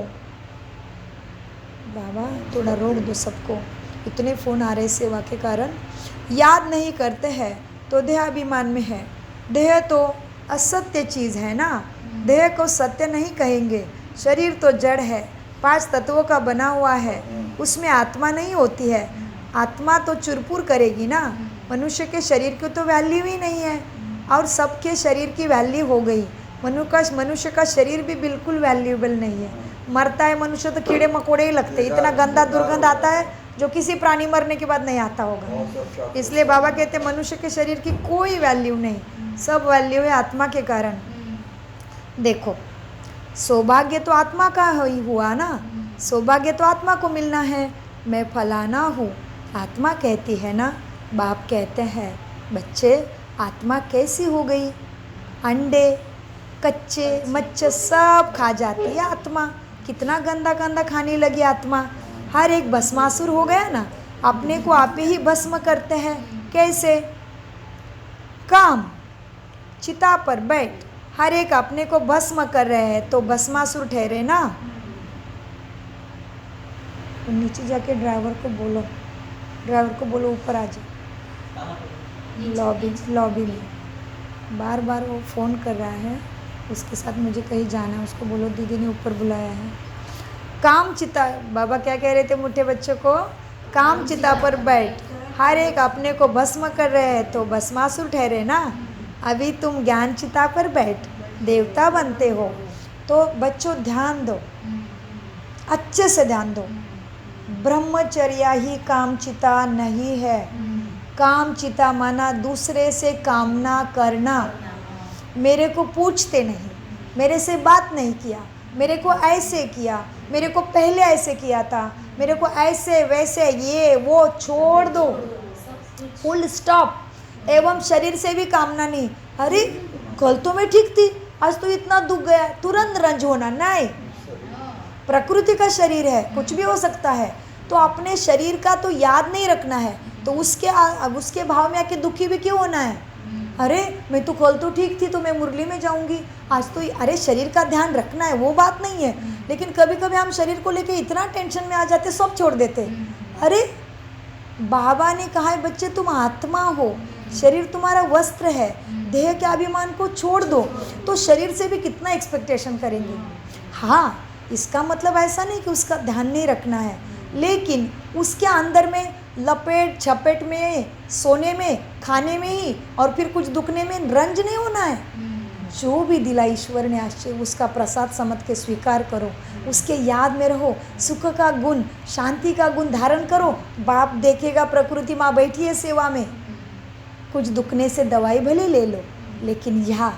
बाबा थोड़ा रोक दो सबको, इतने फ़ोन आ रहे सेवा के कारण। याद नहीं करते हैं तो देह अभिमान में है। देह तो असत्य चीज़ है ना, देह को सत्य नहीं कहेंगे। शरीर तो जड़ है, 5 तत्वों का बना हुआ है, उसमें आत्मा नहीं होती है। आत्मा तो चुरपुर करेगी ना। मनुष्य के शरीर की तो वैल्यू ही नहीं है, और सबके शरीर की वैल्यू हो गई। मनुष्य का शरीर भी बिल्कुल वैल्यूएबल नहीं है। मरता है मनुष्य तो कीड़े मकोड़े ही लगते, इतना गंदा दुर्गंध आता है जो किसी प्राणी मरने के बाद नहीं आता होगा। इसलिए बाबा कहते हैं मनुष्य के शरीर की कोई वैल्यू नहीं, सब वैल्यू है आत्मा के कारण। देखो, सौभाग्य तो आत्मा का ही हुआ ना, सौभाग्य तो आत्मा को मिलना है। मैं फलाना हूँ, आत्मा कहती है ना। बाप कहते हैं बच्चे आत्मा कैसी हो गई, अंडे कच्चे मच्छर सब खा जाती है आत्मा। कितना गंदा गंदा खाने लगी आत्मा। हर एक भस्मासुर हो गया ना, अपने को आप ही भस्म करते हैं। कैसे? काम चिता पर बैठ हर एक अपने को भस्म कर रहे हैं, तो भस्मासुर ठहरे ना। तो नीचे जाके ड्राइवर को बोलो ऊपर आ जाए। लॉबी में बार बार वो फ़ोन कर रहा है, उसके साथ मुझे कहीं जाना है, उसको बोलो दीदी ने ऊपर बुलाया है। काम चिता, बाबा क्या कह रहे थे मुट्ठे बच्चों को? काम चिता पर बैठ हर एक अपने को भस्म कर रहे हैं, तो भस्मासुर ठहरे ना। अभी तुम ज्ञान चिता पर बैठ देवता बनते हो। तो बच्चों ध्यान दो, अच्छे से ध्यान दो। ब्रह्मचर्या ही कामचिता नहीं है। कामचिता माना दूसरे से कामना करना। मेरे को पूछते नहीं, मेरे से बात नहीं किया, मेरे को ऐसे किया, मेरे को पहले ऐसे किया था, मेरे को ऐसे वैसे ये वो छोड़ दो, फुल स्टॉप। एवं शरीर से भी कामना नहीं। अरे कल तो मैं ठीक थी, आज तो इतना दुख गया, तुरंत रंज होना नहीं। प्रकृति का शरीर है, कुछ भी हो सकता है। तो अपने शरीर का तो याद नहीं रखना है, तो उसके भाव में आके दुखी भी क्यों होना है? अरे मैं तो कल तो ठीक थी, तो मैं मुरली में जाऊंगी, आज तो अरे शरीर का ध्यान रखना है, वो बात नहीं है। लेकिन कभी कभी हम शरीर को लेके इतना टेंशन में आ जाते, सब छोड़ देते। अरे बाबा ने कहा है बच्चे तुम आत्मा हो, शरीर तुम्हारा वस्त्र है, देह के अभिमान को छोड़ दो। तो शरीर से भी कितना एक्सपेक्टेशन करेंगे। हाँ, इसका मतलब ऐसा नहीं कि उसका ध्यान नहीं रखना है, लेकिन उसके अंदर में लपेट झपेट में, सोने में, खाने में ही, और फिर कुछ दुखने में रंज नहीं होना है। जो भी दिला ईश्वर ने आश्चर्य, उसका प्रसाद समझ के स्वीकार करो, उसके याद में रहो, सुख का गुण, शांति का गुण धारण करो। बाप देखेगा, प्रकृति माँ बैठी है सेवा में, कुछ दुखने से दवाई भले ले लो, लेकिन यहाँ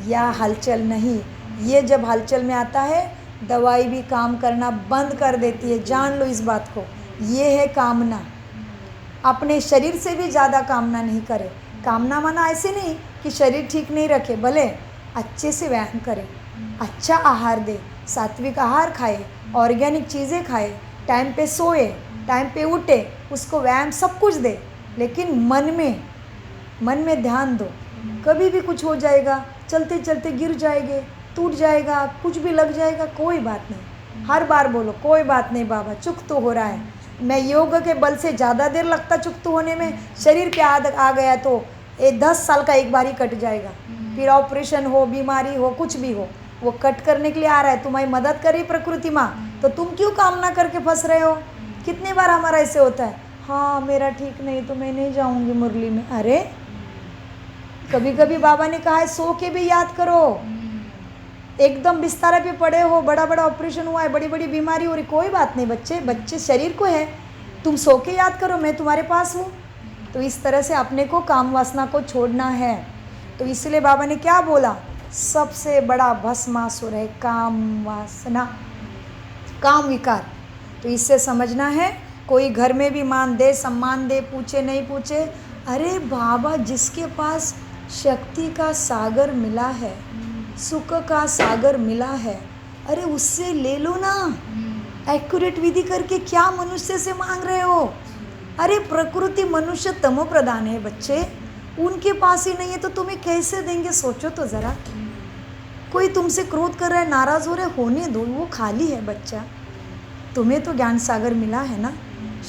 या हलचल नहीं। ये जब हलचल में आता है दवाई भी काम करना बंद कर देती है, जान लो इस बात को। ये है कामना। अपने शरीर से भी ज़्यादा कामना नहीं करे। कामना माना ऐसे नहीं कि शरीर ठीक नहीं रखे, भले अच्छे से व्यायाम करे, अच्छा आहार दे, सात्विक आहार खाए, ऑर्गेनिक चीज़ें खाए, टाइम पे सोए, टाइम पे उठे, उसको व्यायाम सब कुछ दे, लेकिन मन में ध्यान दो। कभी भी कुछ हो जाएगा, चलते चलते गिर जाएंगे, टूट जाएगा, कुछ भी लग जाएगा, कोई बात नहीं। हर बार बोलो कोई बात नहीं बाबा, चुक तो हो रहा है, मैं योग के बल से ज़्यादा देर लगता चुक तो होने में, शरीर पे आ गया तो 10 साल का एक बार ही कट जाएगा। फिर ऑपरेशन हो, बीमारी हो, कुछ भी हो, वो कट करने के लिए आ रहा है, तुम्हारी मदद करी प्रकृति माँ, तो तुम क्यों कामना करके फंस रहे हो। कितनी बार हमारा ऐसे होता है, हाँ मेरा ठीक नहीं तो मैं नहीं जाऊँगी मुरली में। अरे कभी कभी बाबा ने कहा है सो के भी याद करो। एकदम बिस्तारा पे पड़े हो, बड़ा बड़ा ऑपरेशन हुआ है, बड़ी बड़ी बीमारी हो रही, कोई बात नहीं बच्चे शरीर को है, तुम सो के याद करो मैं तुम्हारे पास हूँ। तो इस तरह से अपने को काम वासना को छोड़ना है। तो इसलिए बाबा ने क्या बोला, सबसे बड़ा भस्मासुर है काम वासना, काम विकार। तो इससे समझना है, कोई घर में भी मान दे, सम्मान दे, पूछे नहीं पूछे, अरे बाबा जिसके पास शक्ति का सागर मिला है, सुख का सागर मिला है, अरे उससे ले लो ना। एक्यूरेट विधि करके क्या मनुष्य से मांग रहे हो। अरे प्रकृति मनुष्य तमो प्रधान है बच्चे, उनके पास ही नहीं है तो तुम्हें कैसे देंगे। सोचो तो ज़रा, कोई तुमसे क्रोध कर रहा है, नाराज़ हो रहा है, होने दो, वो खाली है बच्चा। तुम्हें तो ज्ञान सागर मिला है ना,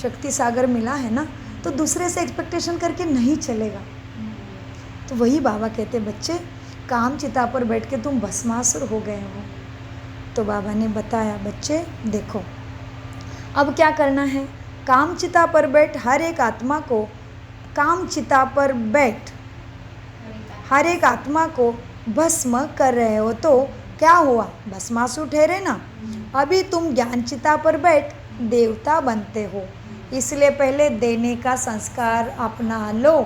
शक्ति सागर मिला है ना, तो दूसरे से एक्सपेक्टेशन करके नहीं चलेगा। तो वही बाबा कहते, बच्चे काम चिता पर बैठ के तुम भस्मासुर हो गए हो। तो बाबा ने बताया, बच्चे देखो अब क्या करना है, काम चिता पर बैठ हर एक आत्मा को, काम चिता पर बैठ हर एक आत्मा को भस्म कर रहे हो, तो क्या हुआ, भस्मासुर ठहरे ना। अभी तुम ज्ञान चिता पर बैठ देवता बनते हो, इसलिए पहले देने का संस्कार अपना लो।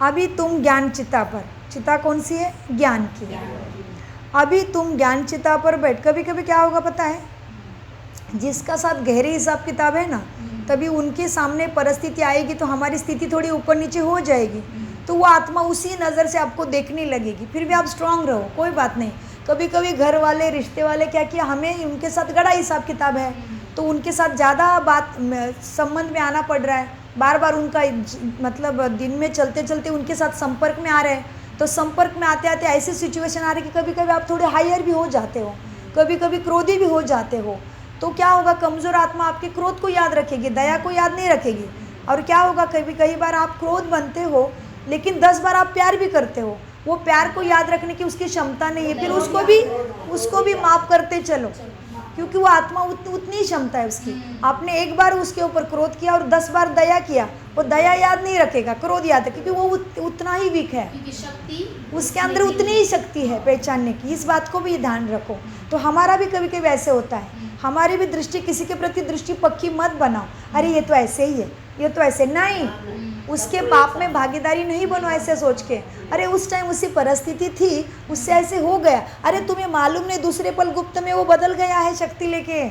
अभी तुम ज्ञान चिता पर, चिता कौन सी है, ज्ञान की, अभी तुम ज्ञान चिता पर बैठ। कभी कभी क्या होगा पता है, जिसका साथ गहरे हिसाब किताब है ना, तभी उनके सामने परिस्थिति आएगी तो हमारी स्थिति थोड़ी ऊपर नीचे हो जाएगी, तो वो आत्मा उसी नज़र से आपको देखने लगेगी। फिर भी आप स्ट्रांग रहो, कोई बात नहीं। कभी कभी घर वाले, रिश्ते वाले क्या किया, हमें उनके साथ गड़ा हिसाब किताब है, तो उनके साथ ज़्यादा बात संबंध में आना पड़ रहा है, बार बार उनका मतलब दिन में चलते चलते उनके साथ संपर्क में आ रहे हैं, तो संपर्क में आते आते ऐसी सिचुएशन आ रही है कि कभी कभी आप थोड़े हायर भी हो जाते हो, कभी कभी क्रोधी भी हो जाते हो। तो क्या होगा, कमज़ोर आत्मा आपके क्रोध को याद रखेगी, दया को याद नहीं रखेगी। और क्या होगा, कई बार आप क्रोध बनते हो लेकिन 10 बार आप प्यार भी करते हो, वो प्यार को याद रखने की उसकी क्षमता नहीं है, फिर उसको भी माफ़ करते चलो, क्योंकि वो आत्मा उतनी ही क्षमता है उसकी। आपने एक बार उसके ऊपर क्रोध किया और 10 बार दया किया, वो दया याद नहीं रखेगा, क्रोध याद है, क्योंकि वो उतना ही वीक है,
शक्ति
उसके अंदर उतनी ही शक्ति है पहचानने की। इस बात को भी ध्यान रखो। तो हमारा भी कभी कभी ऐसे होता है, हमारी भी दृष्टि, किसी के प्रति दृष्टि पक्की मत बनाओ, अरे ये तो ऐसे ही है, ये तो ऐसे नहीं, उसके पाप में भागीदारी नहीं बनो ऐसे सोच के, अरे उस टाइम उसी परिस्थिति थी, उससे ऐसे हो गया, अरे तुम्हें मालूम नहीं दूसरे पल गुप्त में वो बदल गया है शक्ति लेके।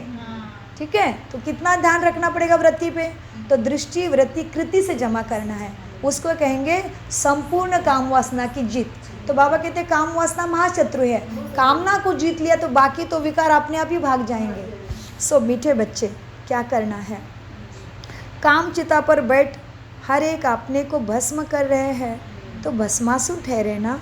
ठीक है, तो कितना ध्यान रखना पड़ेगा वृत्ति पे। तो दृष्टि वृत्ति कृति से जमा करना है, उसको कहेंगे संपूर्ण काम वासना की जीत। तो बाबा कहते हैं काम वासना महाशत्रु है, कामना को जीत लिया तो बाकी तो विकार अपने आप ही भाग जाएंगे। सो मीठे बच्चे, क्या करना है, काम चिता पर बैठ हर एक अपने को भस्म कर रहे हैं, तो भस्मासुर ठहरे ना।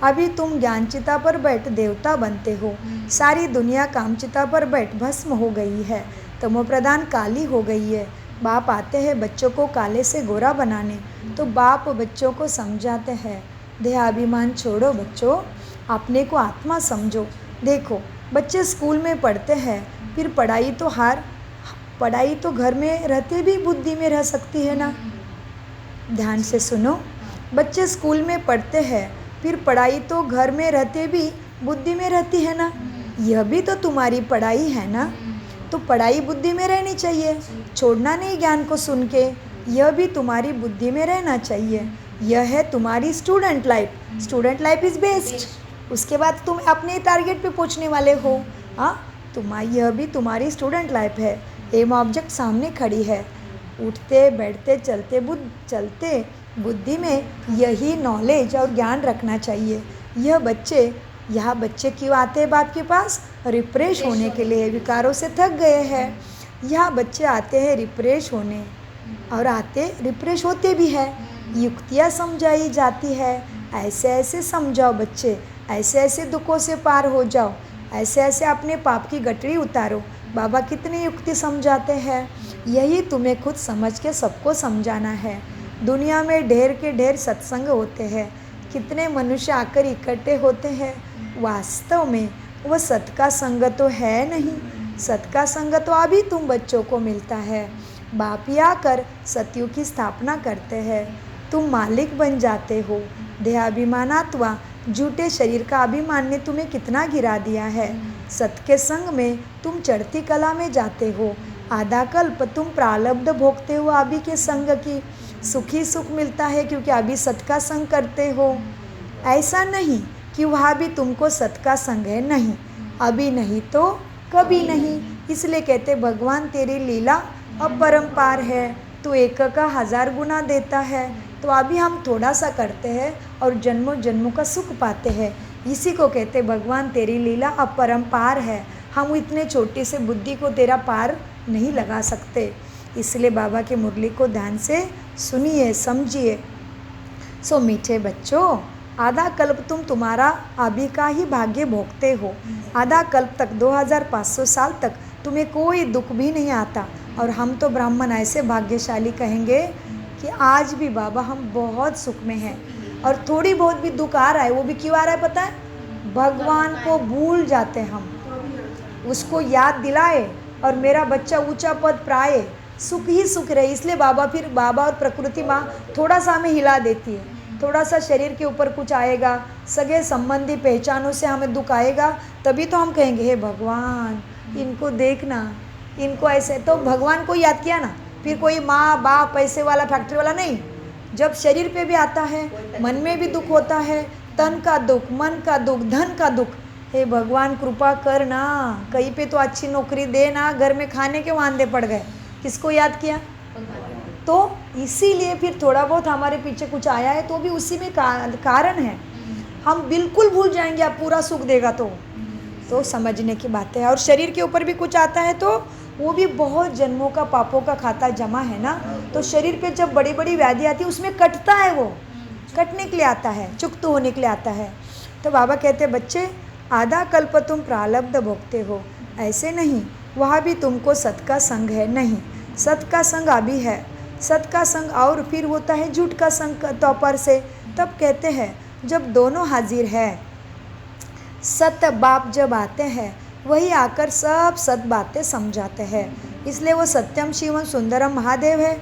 अभी तुम ज्ञानचिता पर बैठ देवता बनते हो, सारी दुनिया कामचिता पर बैठ भस्म हो गई है, तमोप्रधान काली हो गई है। बाप आते हैं बच्चों को काले से गोरा बनाने, तो बाप बच्चों को समझाते हैं, देहाभिमान छोड़ो बच्चों, अपने को आत्मा समझो। देखो बच्चे स्कूल में पढ़ते हैं, फिर पढ़ाई तो घर में रहते भी बुद्धि में रह सकती है ना। ध्यान से सुनो, बच्चे स्कूल में पढ़ते हैं, फिर पढ़ाई तो घर में रहते भी बुद्धि में रहती है ना। यह भी तो तुम्हारी पढ़ाई है ना, तो पढ़ाई बुद्धि में रहनी चाहिए, छोड़ना नहीं ज्ञान को सुन के, यह भी तुम्हारी बुद्धि में रहना चाहिए। यह है तुम्हारी student life. Student life is best. उसके बाद तुम अपने टारगेट पे पहुंचने वाले हो। हाँ, यह भी तुम्हारी स्टूडेंट लाइफ है। एम ऑब्जेक्ट सामने खड़ी है। उठते बैठते चलते बुद्धि में यही नॉलेज और ज्ञान रखना चाहिए। यहाँ बच्चे क्यों आते हैं बाप के पास? रिफ्रेश होने के लिए। विकारों से थक गए हैं। यहाँ बच्चे आते हैं रिफ्रेश होने, और रिफ्रेश होते भी है। युक्तियाँ समझाई जाती है। ऐसे ऐसे समझाओ बच्चे, ऐसे ऐसे दुखों से पार हो जाओ, ऐसे ऐसे अपने पाप की गठरी उतारो। बाबा कितनी युक्ति समझाते हैं। यही तुम्हें खुद समझ के सबको समझाना है। दुनिया में ढेर के ढेर सत्संग होते हैं। कितने मनुष्य आकर इकट्ठे होते हैं। वास्तव में वह सत का संग तो है नहीं। सत का संग तो अभी तुम बच्चों को मिलता है। बाप ही आकर सतयुग की स्थापना करते हैं। तुम मालिक बन जाते हो। देहाभिमानात्वा झूठे शरीर का अभिमान ने तुम्हें कितना गिरा दिया है। सत के संग में तुम चढ़ती कला में जाते हो। आधा कल्प तुम प्रारब्ध भोगते हो अभी के संग की। सुखी सुख मिलता है क्योंकि अभी सत का संग करते हो। ऐसा नहीं कि वहाँ भी तुमको सत का संग है, नहीं। अभी नहीं तो कभी नहीं। इसलिए कहते भगवान तेरी लीला अपरंपार है। तू एक का 1000 गुना देता है। तो अभी हम थोड़ा सा करते हैं और जन्मों जन्मों का सुख पाते हैं। इसी को कहते भगवान तेरी लीला अपरंपार है। हम इतने छोटे से बुद्धि को तेरा पार नहीं लगा सकते। इसलिए बाबा की मुरली को ध्यान से सुनिए, समझिए। सो मीठे बच्चों, आधा कल्प तुम तुम्हारा अभी का ही भाग्य भोगते हो। आधा कल्प तक 2500 साल तक तुम्हें कोई दुख भी नहीं आता। और हम तो ब्राह्मण ऐसे भाग्यशाली कहेंगे कि आज भी बाबा हम बहुत सुख में हैं। और थोड़ी बहुत भी दुख आ रहा है, वो भी क्यों आ रहा है पता है? भगवान को भूल जाते हम, उसको याद दिलाए और मेरा बच्चा ऊंचा पद पाए, सुख ही सुख रहे। इसलिए बाबा और प्रकृति माँ थोड़ा सा हमें हिला देती है। थोड़ा सा शरीर के ऊपर कुछ आएगा, सगे संबंधी पहचानों से हमें दुख आएगा, तभी तो हम कहेंगे हे भगवान इनको देखना, इनको ऐसे। तो भगवान को याद किया ना, फिर कोई माँ बाप पैसे वाला फैक्ट्री वाला नहीं। जब शरीर पे भी आता है, मन में भी दुख होता है, तन का दुख, मन का दुख, धन का दुख, हे भगवान कृपा कर ना, कहीं पे तो अच्छी नौकरी दे ना, घर में खाने के वांदे पड़ गए। किसको याद किया? तो इसीलिए फिर थोड़ा बहुत हमारे पीछे कुछ आया है तो भी उसी में कारण है। हम बिल्कुल भूल जाएंगे आप पूरा सुख देगा तो समझने की बात है। और शरीर के ऊपर भी कुछ आता है तो वो भी बहुत जन्मों का पापों का खाता जमा है ना। तो शरीर पे जब बड़ी बड़ी व्याधि आती है उसमें कटता है, वो कटने के लिए आता है, चुक्त होने के लिए आता है। तो बाबा कहते हैं बच्चे आधा कल्प तुम प्रारब्ध भोगते हो, ऐसे नहीं। वहाँ भी तुमको सत का संग है, नहीं। सत का संग अभी है, सत का संग और फिर होता है झूठ का संग तौपर से। तब कहते हैं जब दोनों हाजिर है, सत बाप जब आते हैं वही आकर सब सत बातें समझाते हैं। इसलिए वो सत्यम शिवम सुंदरम महादेव है।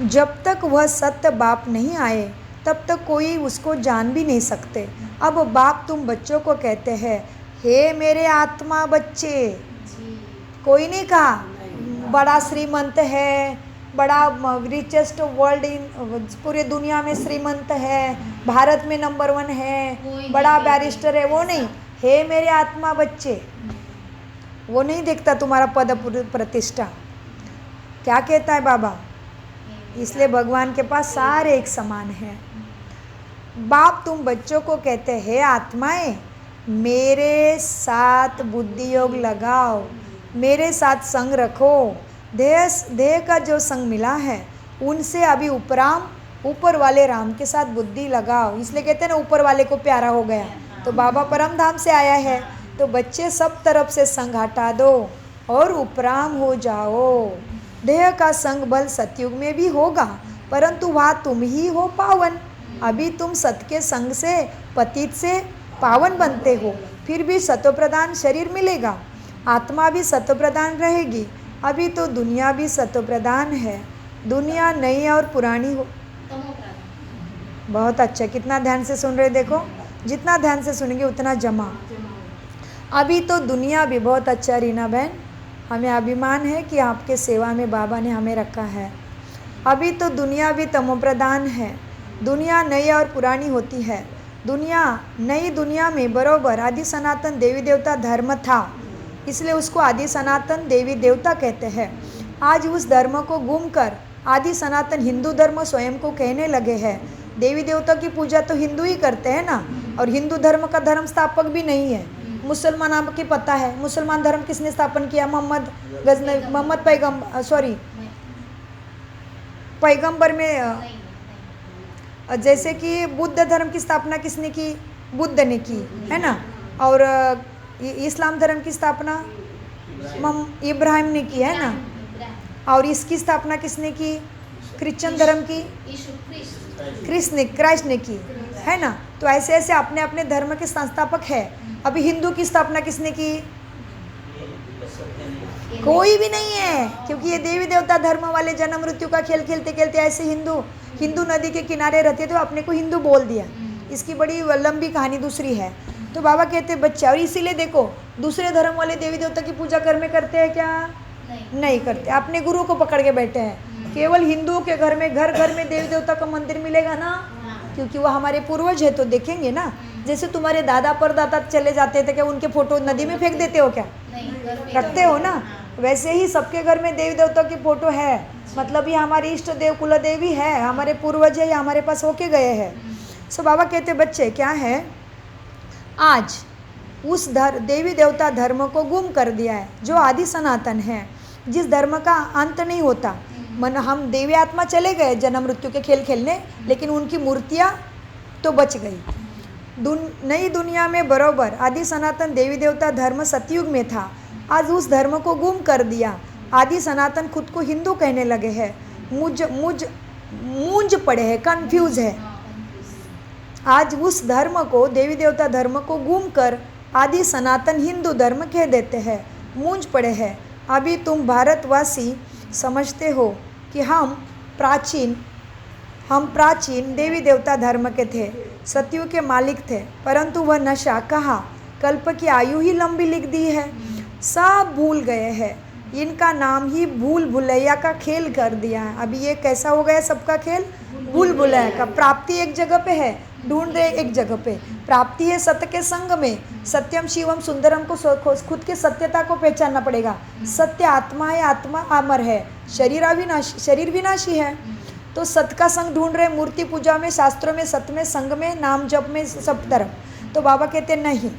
जब तक वह सत्य बाप नहीं आए तब तक कोई उसको जान भी नहीं सकते। अब बाप तुम बच्चों को कहते हैं हे मेरे आत्मा बच्चे। कोई नहीं कहा बड़ा श्रीमंत है, बड़ा रिचेस्ट वर्ल्ड इन पूरे दुनिया में श्रीमंत है, भारत में नंबर 1 है, बड़ा बैरिस्टर है, वो नहीं। हे मेरे आत्मा बच्चे, वो नहीं देखता तुम्हारा पद प्रतिष्ठा। क्या कहता है बाबा? इसलिए भगवान के पास सारे एक समान हैं। बाप तुम बच्चों को कहते हैं हे आत्माएं मेरे साथ बुद्धि योग लगाओ, मेरे साथ संग रखो। देह का जो संग मिला है उनसे अभी ऊपर वाले राम के साथ बुद्धि लगाओ। इसलिए कहते हैं ना ऊपर वाले को प्यारा हो गया। तो बाबा परम धाम से आया है तो बच्चे सब तरफ से संग हटा दो और उपराम हो जाओ। देह का संग बल सतयुग में भी होगा परंतु वहाँ तुम ही हो पावन। अभी तुम सत के संग से पतित से पावन बनते हो, फिर भी सतोप्रधान शरीर मिलेगा, आत्मा भी सतोप्रधान रहेगी। अभी तो दुनिया भी सतोप्रधान है, दुनिया नई और पुरानी हो। बहुत अच्छा, कितना ध्यान से सुन रहे, देखो जितना ध्यान से सुनेंगे उतना जमा। अभी तो दुनिया भी बहुत अच्छा रीना बहन, हमें अभिमान है कि आपके सेवा में बाबा ने हमें रखा है। अभी तो दुनिया भी तमोप्रधान है। दुनिया नई और पुरानी होती है। नई दुनिया में बरोबर आदि सनातन देवी देवता धर्म था, इसलिए उसको आदि सनातन देवी देवता कहते हैं। आज उस धर्म को गुम कर आदि सनातन हिंदू धर्म स्वयं को कहने लगे हैं। देवी देवता की पूजा तो हिंदू ही करते हैं ना, और हिंदू धर्म का धर्म स्थापक भी नहीं है। मुसलमान आपको पता है मुसलमान धर्म किसने स्थापन किया? मोहम्मद पैगंबर में। जैसे कि बुद्ध धर्म की स्थापना किसने की? बुद्ध ने की, है ना। और इस्लाम धर्म की स्थापना इब्राहिम ने की, है ना। और इसकी स्थापना किसने की? क्रिश्चियन धर्म की क्राइस्ट ने की, है ना। तो ऐसे ऐसे अपने अपने धर्म के संस्थापक है। अभी हिंदू की स्थापना किसने की? कोई भी नहीं है, क्योंकि ये देवी देवता धर्म वाले जन्म मृत्यु का खेल खेलते खेलते ऐसे हिंदू नदी के किनारे रहते तो अपने को हिंदू बोल दिया। इसकी बड़ी लंबी कहानी दूसरी है। तो बाबा कहते बच्चे, और इसीलिए देखो दूसरे धर्म वाले देवी देवता की पूजा घर में करते हैं क्या? नहीं करते। अपने गुरु को पकड़ के बैठे हैं। केवल हिंदुओं के घर में घर घर में देवी देवता का मंदिर मिलेगा ना, क्योंकि वो हमारे पूर्वज है। तो देखेंगे ना, जैसे तुम्हारे दादा परदादा चले जाते थे क्या, उनके फोटो नदी में फेंक देते हो क्या? रखते हो ना। वैसे ही सबके घर में देवी देवता की फोटो है, मतलब ये हमारे इष्ट देव कुल देवी है, हमारे पूर्वज है, ये हमारे पास होके गए हैं। सो बाबा कहते बच्चे क्या है, आज उस देवी देवता धर्म को गुम कर दिया है जो आदि सनातन है, जिस धर्म का अंत नहीं होता। हम देवी आत्मा चले गए जन्म मृत्यु के खेल खेलने, लेकिन उनकी मूर्तियाँ तो बच गई। नई दुनिया में बरोबर आदि सनातन देवी देवता धर्म सतयुग में था। आज उस धर्म को गुम कर दिया। आदि सनातन खुद को हिंदू कहने लगे हैं। मूंज पड़े हैं, कंफ्यूज है। आज उस धर्म को देवी देवता धर्म को गुम कर आदि सनातन हिंदू धर्म कह देते हैं। मूंज पड़े हैं। अभी तुम भारतवासी समझते हो कि हम प्राचीन देवी देवता धर्म के थे, सतयुग के मालिक थे, परंतु वह नशा कहाँ, कल्प की आयु ही लंबी लिख दी है। सब भूल गए हैं। इनका नाम ही भूल भुलैया का खेल कर दिया है। अभी ये कैसा हो गया सबका खेल? भूल भुलैया का। प्राप्ति एक जगह पे है, ढूंढ रहे एक जगह पे। प्राप्ति है सत्य के संग में। सत्यम शिवम सुंदरम को खुद के सत्यता को पहचानना पड़ेगा। सत्य आत्मा है, आत्मा अमर है, शरीर विनाशी है। तो सत्य का संग ढूंढ रहे मूर्ति पूजा में, शास्त्रों में, सत्य में, संग में, नाम जप में, सब तरफ। तो बाबा कहते नहीं,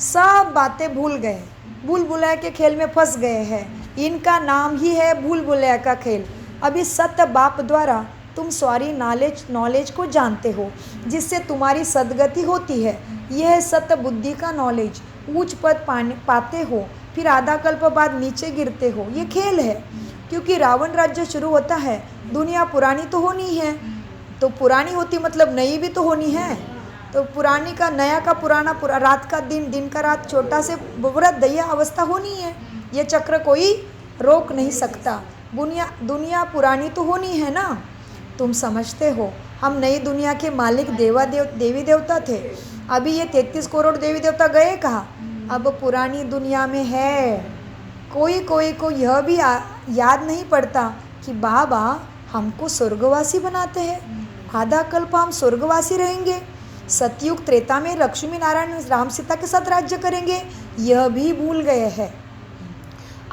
सब बातें भूल गए, भूल भुलैया के खेल में फंस गए हैं। इनका नाम ही है भूल भुलैया का खेल। अभी सत्य बाप द्वारा तुम सॉरी नॉलेज को जानते हो, जिससे तुम्हारी सदगति होती है। यह है सत्य बुद्धि का नॉलेज। ऊंच पद पाते हो, फिर आधा कल्प बाद नीचे गिरते हो। ये खेल है, क्योंकि रावण राज्य शुरू होता है। दुनिया पुरानी तो होनी है, तो पुरानी होती मतलब नई भी तो होनी है। तो पुरानी का नया का पुराना, रात का दिन, दिन का रात, छोटा से वृद्ध, यह अवस्था होनी है। ये चक्र कोई रोक नहीं सकता। दुनिया पुरानी तो होनी है ना। तुम समझते हो हम नई दुनिया के मालिक देवी देवता थे। अभी ये 33 करोड़ देवी देवता गए कहाँ? अब पुरानी दुनिया में है। कोई को यह भी याद नहीं पड़ता कि बाबा हमको स्वर्गवासी बनाते हैं। आधा कल्प हम स्वर्गवासी रहेंगे। सतयुग त्रेता में लक्ष्मी नारायण राम सीता के साथ राज्य करेंगे, यह भी भूल गए हैं।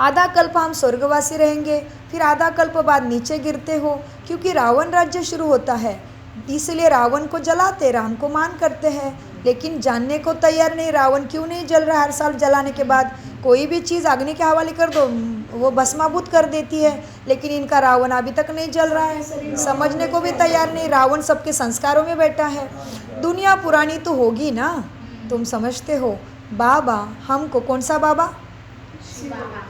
आधा कल्प हम स्वर्गवासी रहेंगे, फिर आधा कल्प बाद नीचे गिरते हो, क्योंकि रावण राज्य शुरू होता है। इसलिए रावण को जलाते, राम को मान करते हैं, लेकिन जानने को तैयार नहीं रावण क्यों नहीं जल रहा। हर साल जलाने के बाद कोई भी चीज़ अग्नि के हवाले कर दो, वो भस्माभूत कर देती है, लेकिन इनका रावण अभी तक नहीं जल रहा है। समझने को भी तैयार नहीं। रावण सबके संस्कारों में बैठा है। दुनिया पुरानी तो होगी ना। तुम समझते हो बाबा हमको, कौन सा बाबा?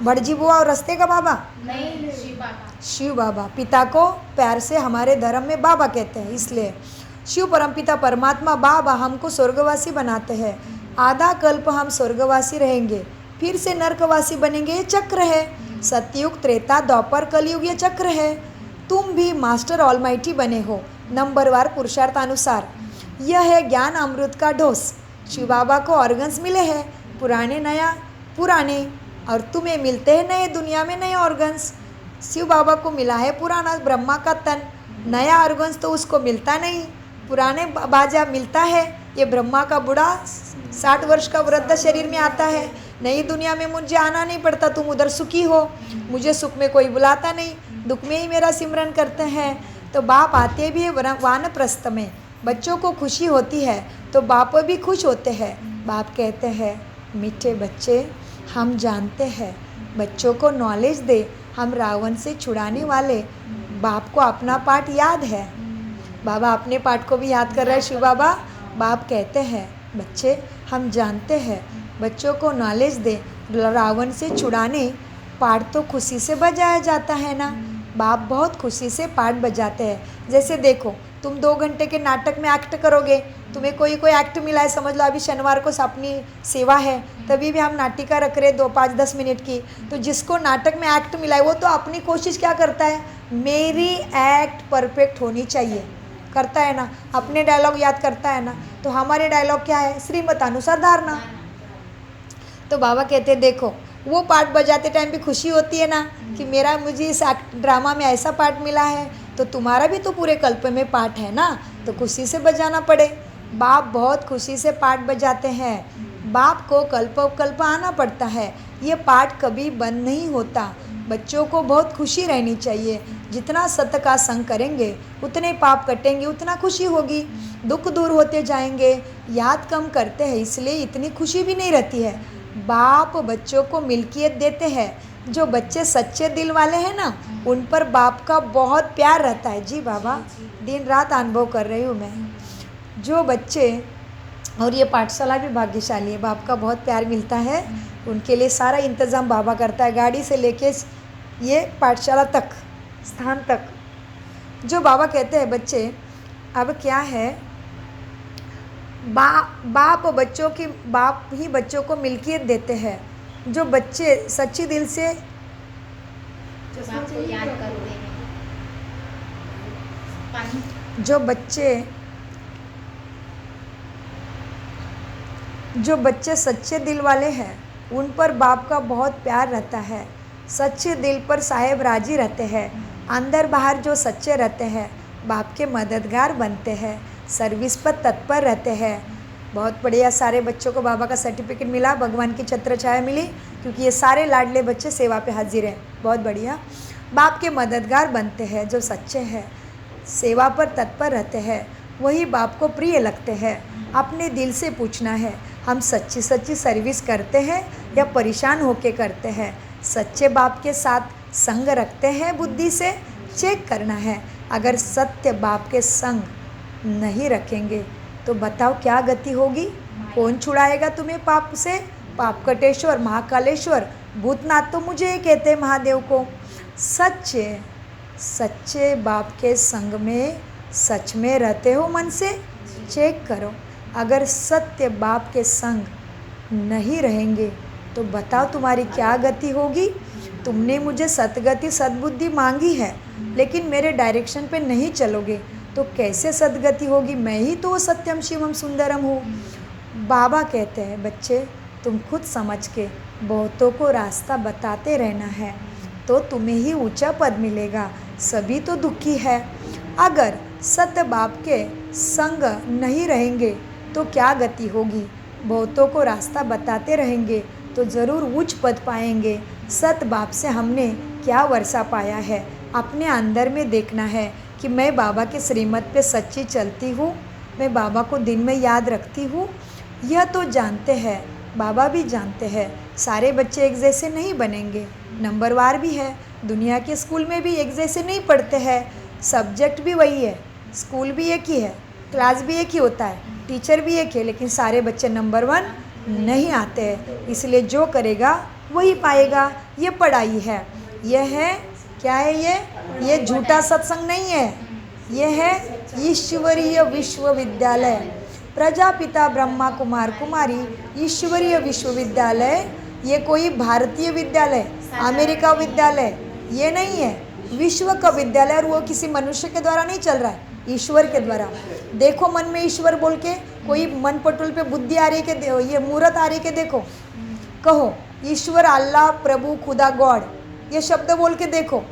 भटजी बुआ और रस्ते का बाबा नहीं, शिव बाबा। पिता को प्यार से हमारे धर्म में बाबा कहते हैं, इसलिए शिव परमपिता परमात्मा बाबा हमको स्वर्गवासी बनाते हैं। आधा कल्प हम स्वर्गवासी रहेंगे, फिर से नरकवासी बनेंगे। ये चक्र है। सतयुग त्रेता द्वापर कलयुग, ये चक्र है। तुम भी मास्टर ऑलमाइटी बने हो नंबरवार पुरुषार्थानुसार। यह है ज्ञान अमृत का ढोस। शिव बाबा को ऑर्गन्स मिले हैं, पुराने नया पुराने, और तुम्हें मिलते हैं नए दुनिया में नए ऑर्गन्स। शिव बाबा को मिला है पुराना ब्रह्मा का तन, नया ऑर्गन्स तो उसको मिलता नहीं, पुराने बाजा मिलता है। ये ब्रह्मा का बूढ़ा 60 वर्ष का वृद्ध शरीर में आता है। नई दुनिया में मुझे आना नहीं पड़ता, तुम उधर सुखी हो, मुझे सुख में कोई बुलाता नहीं, दुख में ही मेरा सिमरन करते हैं। तो बाप आते भी है वानप्रस्थ में, बच्चों को खुशी होती है तो बाप भी खुश होते हैं। बाप कहते हैं मीठे बच्चे, हम जानते हैं, बच्चों को नॉलेज दे, हम रावण से छुड़ाने वाले। बाप को अपना पाठ याद है, बाबा अपने पाठ को भी याद कर रहे हैं शिव बाबा। बाप कहते हैं बच्चे हम जानते हैं, बच्चों को नॉलेज दे, रावण से छुड़ाने पाठ तो खुशी से बजाया जाता है ना। बाप बहुत खुशी से पाठ बजाते हैं। जैसे देखो तुम 2 घंटे के नाटक में एक्ट करोगे, तुम्हें कोई एक्ट मिला है, समझ लो अभी शनिवार को अपनी सेवा है, तभी भी हम नाटिका रख रहे 2-5-10 मिनट की, तो जिसको नाटक में एक्ट मिला है वो तो अपनी कोशिश क्या करता है, मेरी एक्ट परफेक्ट होनी चाहिए, करता है ना, अपने डायलॉग याद करता है ना। तो हमारे डायलॉग क्या है, श्रीमतानुसार धारणा। तो बाबा कहते हैं देखो वो पार्ट बजाते टाइम भी खुशी होती है ना कि मुझे इस ड्रामा में ऐसा पार्ट मिला है, तो तुम्हारा भी तो पूरे कल्प में पार्ट है ना, तो खुशी से बजाना पड़े। बाप बहुत खुशी से पार्ट बजाते हैं। बाप को कल्प आना पड़ता है, ये पार्ट कभी बंद नहीं होता। बच्चों को बहुत खुशी रहनी चाहिए, जितना सत्य का संग करेंगे उतने पाप कटेंगे, उतना खुशी होगी, दुख दूर होते जाएंगे। याद कम करते हैं इसलिए इतनी खुशी भी नहीं रहती है। बाप बच्चों को मिल्कियत देते हैं। जो बच्चे सच्चे दिल वाले हैं ना, उन पर बाप का बहुत प्यार रहता है। जी बाबा, दिन रात अनुभव कर रही हूँ मैं। जो बच्चे, और ये पाठशाला भी भाग्यशाली है, बाप का बहुत प्यार मिलता है, उनके लिए सारा इंतज़ाम बाबा करता है, गाड़ी से लेके ये पाठशाला तक, स्थान तक। जो बाबा कहते हैं बच्चे, अब क्या है, बाप ही बच्चों को मिल्कियत देते हैं। जो बच्चे सच्ची दिल से
बाप को याद करते हैं,
जो बच्चे सच्चे दिल वाले हैं उन पर बाप का बहुत प्यार रहता है। सच्चे दिल पर साहेब राजी रहते हैं। अंदर बाहर जो सच्चे रहते हैं बाप के मददगार बनते हैं, सर्विस पर तत्पर रहते हैं। बहुत बढ़िया, सारे बच्चों को बाबा का सर्टिफिकेट मिला, भगवान की छत्र छाया मिली, क्योंकि ये सारे लाडले बच्चे सेवा पे हाजिर हैं। बहुत बढ़िया, बाप के मददगार बनते हैं। जो सच्चे हैं, सेवा पर तत्पर रहते हैं, वही बाप को प्रिय लगते हैं। अपने दिल से पूछना है, हम सच्ची सर्विस करते हैं या परेशान होके करते हैं। सच्चे बाप के साथ संग रखते हैं, बुद्धि से चेक करना है। अगर सत्य बाप के संग नहीं रखेंगे तो बताओ क्या गति होगी। कौन छुड़ाएगा तुम्हें पाप से। पाप कटेश्वर महाकालेश्वर भूतनाथ तो मुझे ही कहते हैं, महादेव को। सच्चे बाप के संग में सच में रहते हो, मन से चेक करो। अगर सत्य बाप के संग नहीं रहेंगे तो बताओ तुम्हारी क्या गति होगी। तुमने मुझे सतगति सद्बुद्धि मांगी है, लेकिन मेरे डायरेक्शन पे नहीं चलोगे तो कैसे सद्गति होगी। मैं ही तो सत्यम शिवम सुंदरम हूँ। बाबा कहते हैं बच्चे, तुम खुद समझ के बहुतों को रास्ता बताते रहना है तो तुम्हें ही ऊंचा पद मिलेगा। सभी तो दुखी है। अगर सत्य बाप के संग नहीं रहेंगे तो क्या गति होगी। बहुतों को रास्ता बताते रहेंगे तो ज़रूर उच्च पद पाएंगे। सत बाप से हमने क्या वर्षा पाया है, अपने अंदर में देखना है कि मैं बाबा के श्रीमत पे सच्ची चलती हूँ, मैं बाबा को दिन में याद रखती हूँ। यह तो जानते हैं, बाबा भी जानते हैं, सारे बच्चे एक जैसे नहीं बनेंगे, नंबरवार भी है। दुनिया के स्कूल में भी एक जैसे नहीं पढ़ते हैं, सब्जेक्ट भी वही है, स्कूल भी एक ही है, क्लास भी एक ही होता है, टीचर भी एक है, लेकिन सारे बच्चे नंबर 1 नहीं आते हैं। इसलिए जो करेगा वही पाएगा। ये पढ़ाई है, यह है क्या है, ये झूठा सत्संग नहीं है, ये है ईश्वरीय विश्वविद्यालय। प्रजापिता ब्रह्मा कुमार कुमारी ईश्वरीय विश्वविद्यालय। ये कोई भारतीय विद्यालय, अमेरिका विद्यालय ये नहीं है, विश्व का विद्यालय। और वो किसी मनुष्य के द्वारा नहीं चल रहा है, ईश्वर के द्वारा। देखो मन में ईश्वर बोल के, कोई मन पटुल पे बुद्धि आ रही के, ये मूर्त आ रही के देखो, कहो ईश्वर, अल्लाह, प्रभु, खुदा, गॉड, ये शब्द बोल के देखो।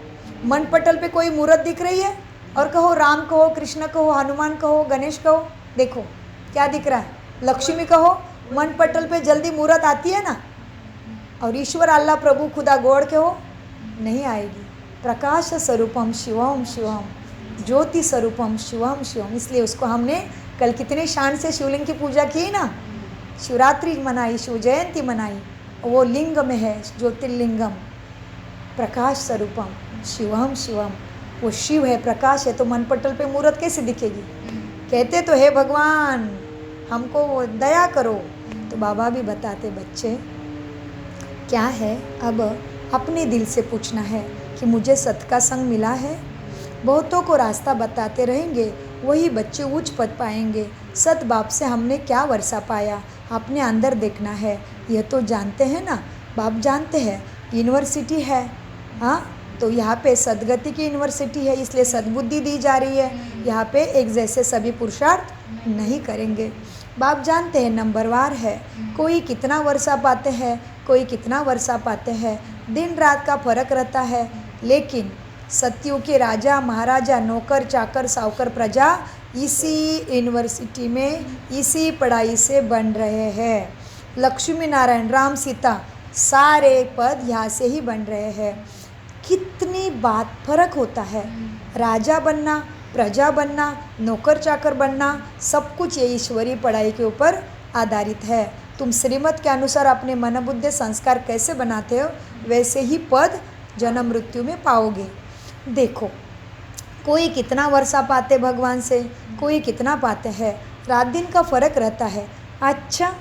मन पटल पे कोई मूर्त दिख रही है और कहो राम कहो, कृष्ण कहो, हनुमान कहो, गणेश कहो, देखो क्या दिख रहा है। लक्ष्मी कहो, मन पटल पे जल्दी मूर्त आती है ना। और ईश्वर अल्लाह प्रभु खुदा गॉड के हो, नहीं आएगी। प्रकाश स्वरूपम शिवम शिवम, ज्योति स्वरूपम शिवम शिवम। इसलिए उसको हमने कल कितने शान से शिवलिंग की पूजा की ना, शिवरात्रि मनाई, शिव जयंती मनाई। वो लिंग में है, ज्योतिर्लिंगम, प्रकाश स्वरूपम शिवम शिवम। वो शिव है, प्रकाश है, तो मन पटल पे मूर्त कैसे दिखेगी। कहते तो हे भगवान हमको दया करो, तो बाबा भी बताते बच्चे क्या है, अब अपने दिल से पूछना है कि मुझे सत का संग मिला है। बहुतों को रास्ता बताते रहेंगे, वही बच्चे उच्च पद पाएंगे। सत बाप से हमने क्या वर्षा पाया, अपने अंदर देखना है। यह तो जानते हैं ना, बाप जानते हैं यूनिवर्सिटी है, हाँ, तो यहाँ पे सदगति की यूनिवर्सिटी है, इसलिए सद्बुद्धि दी जा रही है। यहाँ पे एक जैसे सभी पुरुषार्थ नहीं करेंगे। बाप जानते हैं नंबरवार है, कोई कितना वर्षा पाते हैं, कोई कितना वर्षा पाते हैं, दिन रात का फर्क रहता है। लेकिन सत्युग के राजा महाराजा, नौकर चाकर सावकर प्रजा इसी यूनिवर्सिटी में इसी पढ़ाई से बन रहे हैं। लक्ष्मी नारायण राम सीता सारे पद यहाँ से ही बन रहे हैं। कितनी बात फर्क होता है, राजा बनना, प्रजा बनना, नौकर चाकर बनना, सब कुछ ये ईश्वरीय पढ़ाई के ऊपर आधारित है। तुम श्रीमत के अनुसार अपने मन बुद्धि संस्कार कैसे बनाते हो, वैसे ही पद जन्म मृत्यु में पाओगे। देखो कोई कितना वर्षा पाते भगवान से, कोई कितना पाते हैं, रात दिन का फर्क रहता है। अच्छा,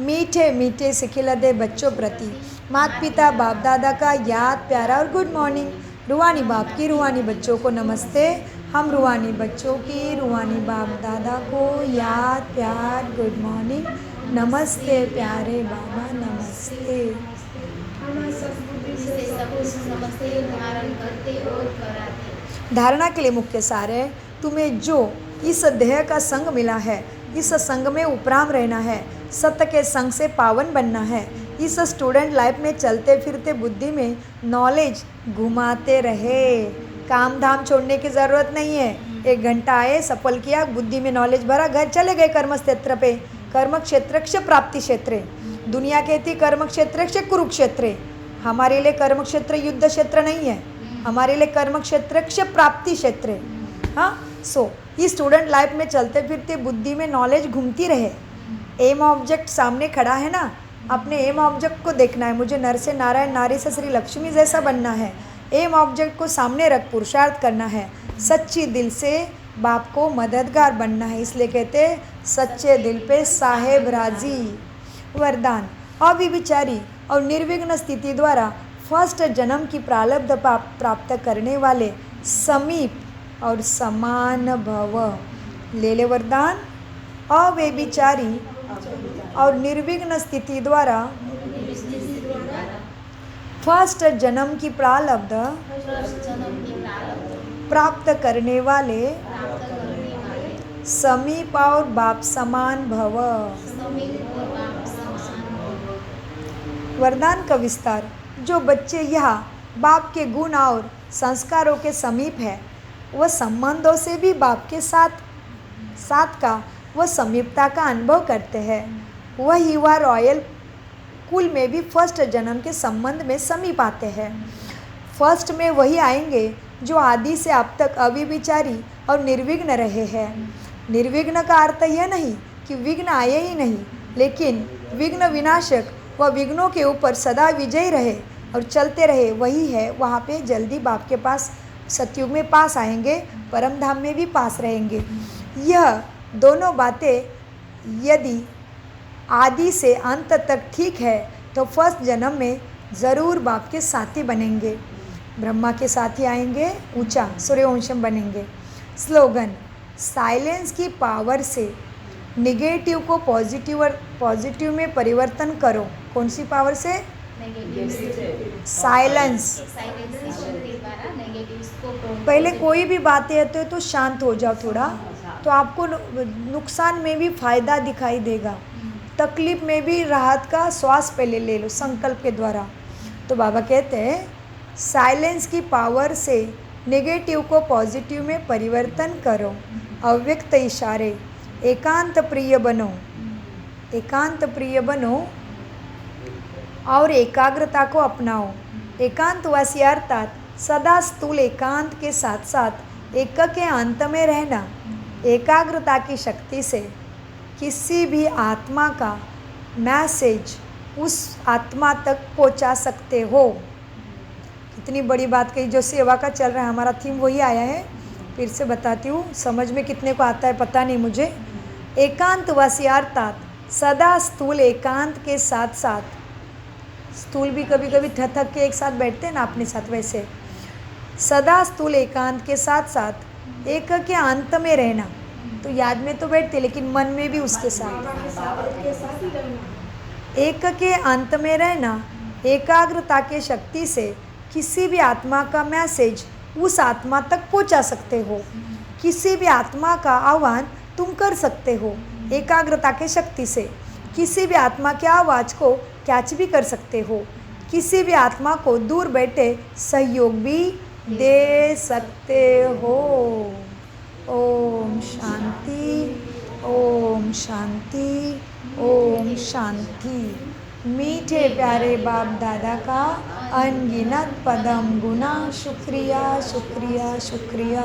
मीठे मीठे से खिला दे बच्चों प्रति माता पिता बाप दादा का याद प्यारा और गुड मॉर्निंग। रूहानी बाप की रूहानी बच्चों को नमस्ते। हम रूहानी बच्चों की रूहानी बाप दादा को याद प्यार गुड मॉर्निंग, नमस्ते प्यारे बाबा नमस्ते। धारणा के लिए मुख्य सार है, तुम्हें जो इस देह का संग मिला है, इस संग में उपराम रहना है, सत्य के संग से पावन बनना है। इस स्टूडेंट लाइफ में चलते फिरते बुद्धि में नॉलेज घुमाते रहे, काम धाम छोड़ने की ज़रूरत नहीं है। 1 घंटा आए, सफल किया, बुद्धि में नॉलेज भरा, घर चले गए कर्म क्षेत्र पे। कर्म क्षेत्र प्राप्ति क्षेत्र, दुनिया कहती कर्म क्षेत्र कुरुक्षेत्र। हमारे लिए कर्म क्षेत्र युद्ध क्षेत्र नहीं है, हमारे लिए कर्म क्षेत्र प्राप्ति क्षेत्र है। हाँ, सो इस स्टूडेंट लाइफ में चलते फिरते बुद्धि में नॉलेज घूमती रहे। एम ऑब्जेक्ट सामने खड़ा है ना, अपने एम ऑब्जेक्ट को देखना है, मुझे नर से नारायण, नारी से श्री लक्ष्मी जैसा बनना है। एम ऑब्जेक्ट को सामने रख पुरुषार्थ करना है, सच्ची दिल से बाप को मददगार बनना है। इसलिए कहते सच्चे दिल पे साहेब राजी। वरदान, अविचारी और निर्विघ्न स्थिति द्वारा फर्स्ट जन्म की प्रारब्ध प्राप्त करने वाले समीप और समान भव। ले ले वरदान, अव्यभिचारी और निर्विघ्न स्थिति द्वारा फर्स्ट जन्म की प्रारब्ध प्राप्त करने वाले समीप और बाप समान भव। वरदान का विस्तार, जो बच्चे यहाँ बाप के गुण और संस्कारों के समीप है, वह संबंधों से भी बाप के साथ का वह समीपता का अनुभव करते हैं। वह युवा रॉयल कुल में भी फर्स्ट जन्म के संबंध में समीप आते हैं। फर्स्ट में वही आएंगे जो आदि से अब तक अविचारी और निर्विघ्न रहे हैं। निर्विघ्न का अर्थ यह नहीं कि विघ्न आए ही नहीं, लेकिन विघ्न विनाशक व विघ्नों के ऊपर सदा विजयी रहे और चलते रहे, वही है। वहाँ पे जल्दी बाप के पास सतयुग में पास आएंगे, परम धाम में भी पास रहेंगे। यह दोनों बातें यदि आदि से अंत तक ठीक है तो फर्स्ट जन्म में ज़रूर बाप के साथी बनेंगे, ब्रह्मा के साथी आएंगे, ऊंचा सूर्यवंशम बनेंगे। स्लोगन, साइलेंस की पावर से निगेटिव को पॉजिटिव में परिवर्तन करो। कौन सी पावर से? साइलेंस। पहले कोई भी बातें आते हो तो शांत हो जाओ थोड़ा, तो आपको नुकसान में भी फ़ायदा दिखाई देगा, तकलीफ में भी राहत का श्वास पहले ले लो संकल्प के द्वारा। तो बाबा कहते हैं साइलेंस की पावर से नेगेटिव को पॉजिटिव में परिवर्तन करो। अव्यक्त इशारे, एकांत प्रिय बनो, एकांत प्रिय बनो और एकाग्रता को अपनाओ। एकांतवासी अर्थात सदा स्थूल एकांत के साथ साथ एक के अंत में रहना। एकाग्रता की शक्ति से किसी भी आत्मा का मैसेज उस आत्मा तक पहुंचा सकते हो। कितनी बड़ी बात कही। जो सेवा का चल रहा है, हमारा थीम वही आया है। फिर से बताती हूँ, समझ में कितने को आता है पता नहीं मुझे। एकांतवासी अर्थात सदा स्थूल एकांत के साथ साथ, स्थूल भी कभी कभी थक के एक साथ बैठते हैं ना अपने साथ, वैसे सदा स्थूल एकांत के साथ साथ एक के अंत में रहना। तो याद में तो बैठते लेकिन मन में भी उसके साथ एक के अंत में रहना। एकाग्रता के शक्ति से किसी भी आत्मा का मैसेज उस आत्मा तक पहुंचा सकते हो। किसी भी आत्मा का आह्वान तुम कर सकते हो। एकाग्रता के शक्ति से किसी भी आत्मा की आवाज़ को कैच भी कर सकते हो। किसी भी आत्मा को दूर बैठे सहयोग भी दे सकते हो। ओम शांति, ओम शांति, ओम शांति। मीठे प्यारे बाप दादा का अनगिनत पदम गुना शुक्रिया, शुक्रिया, शुक्रिया।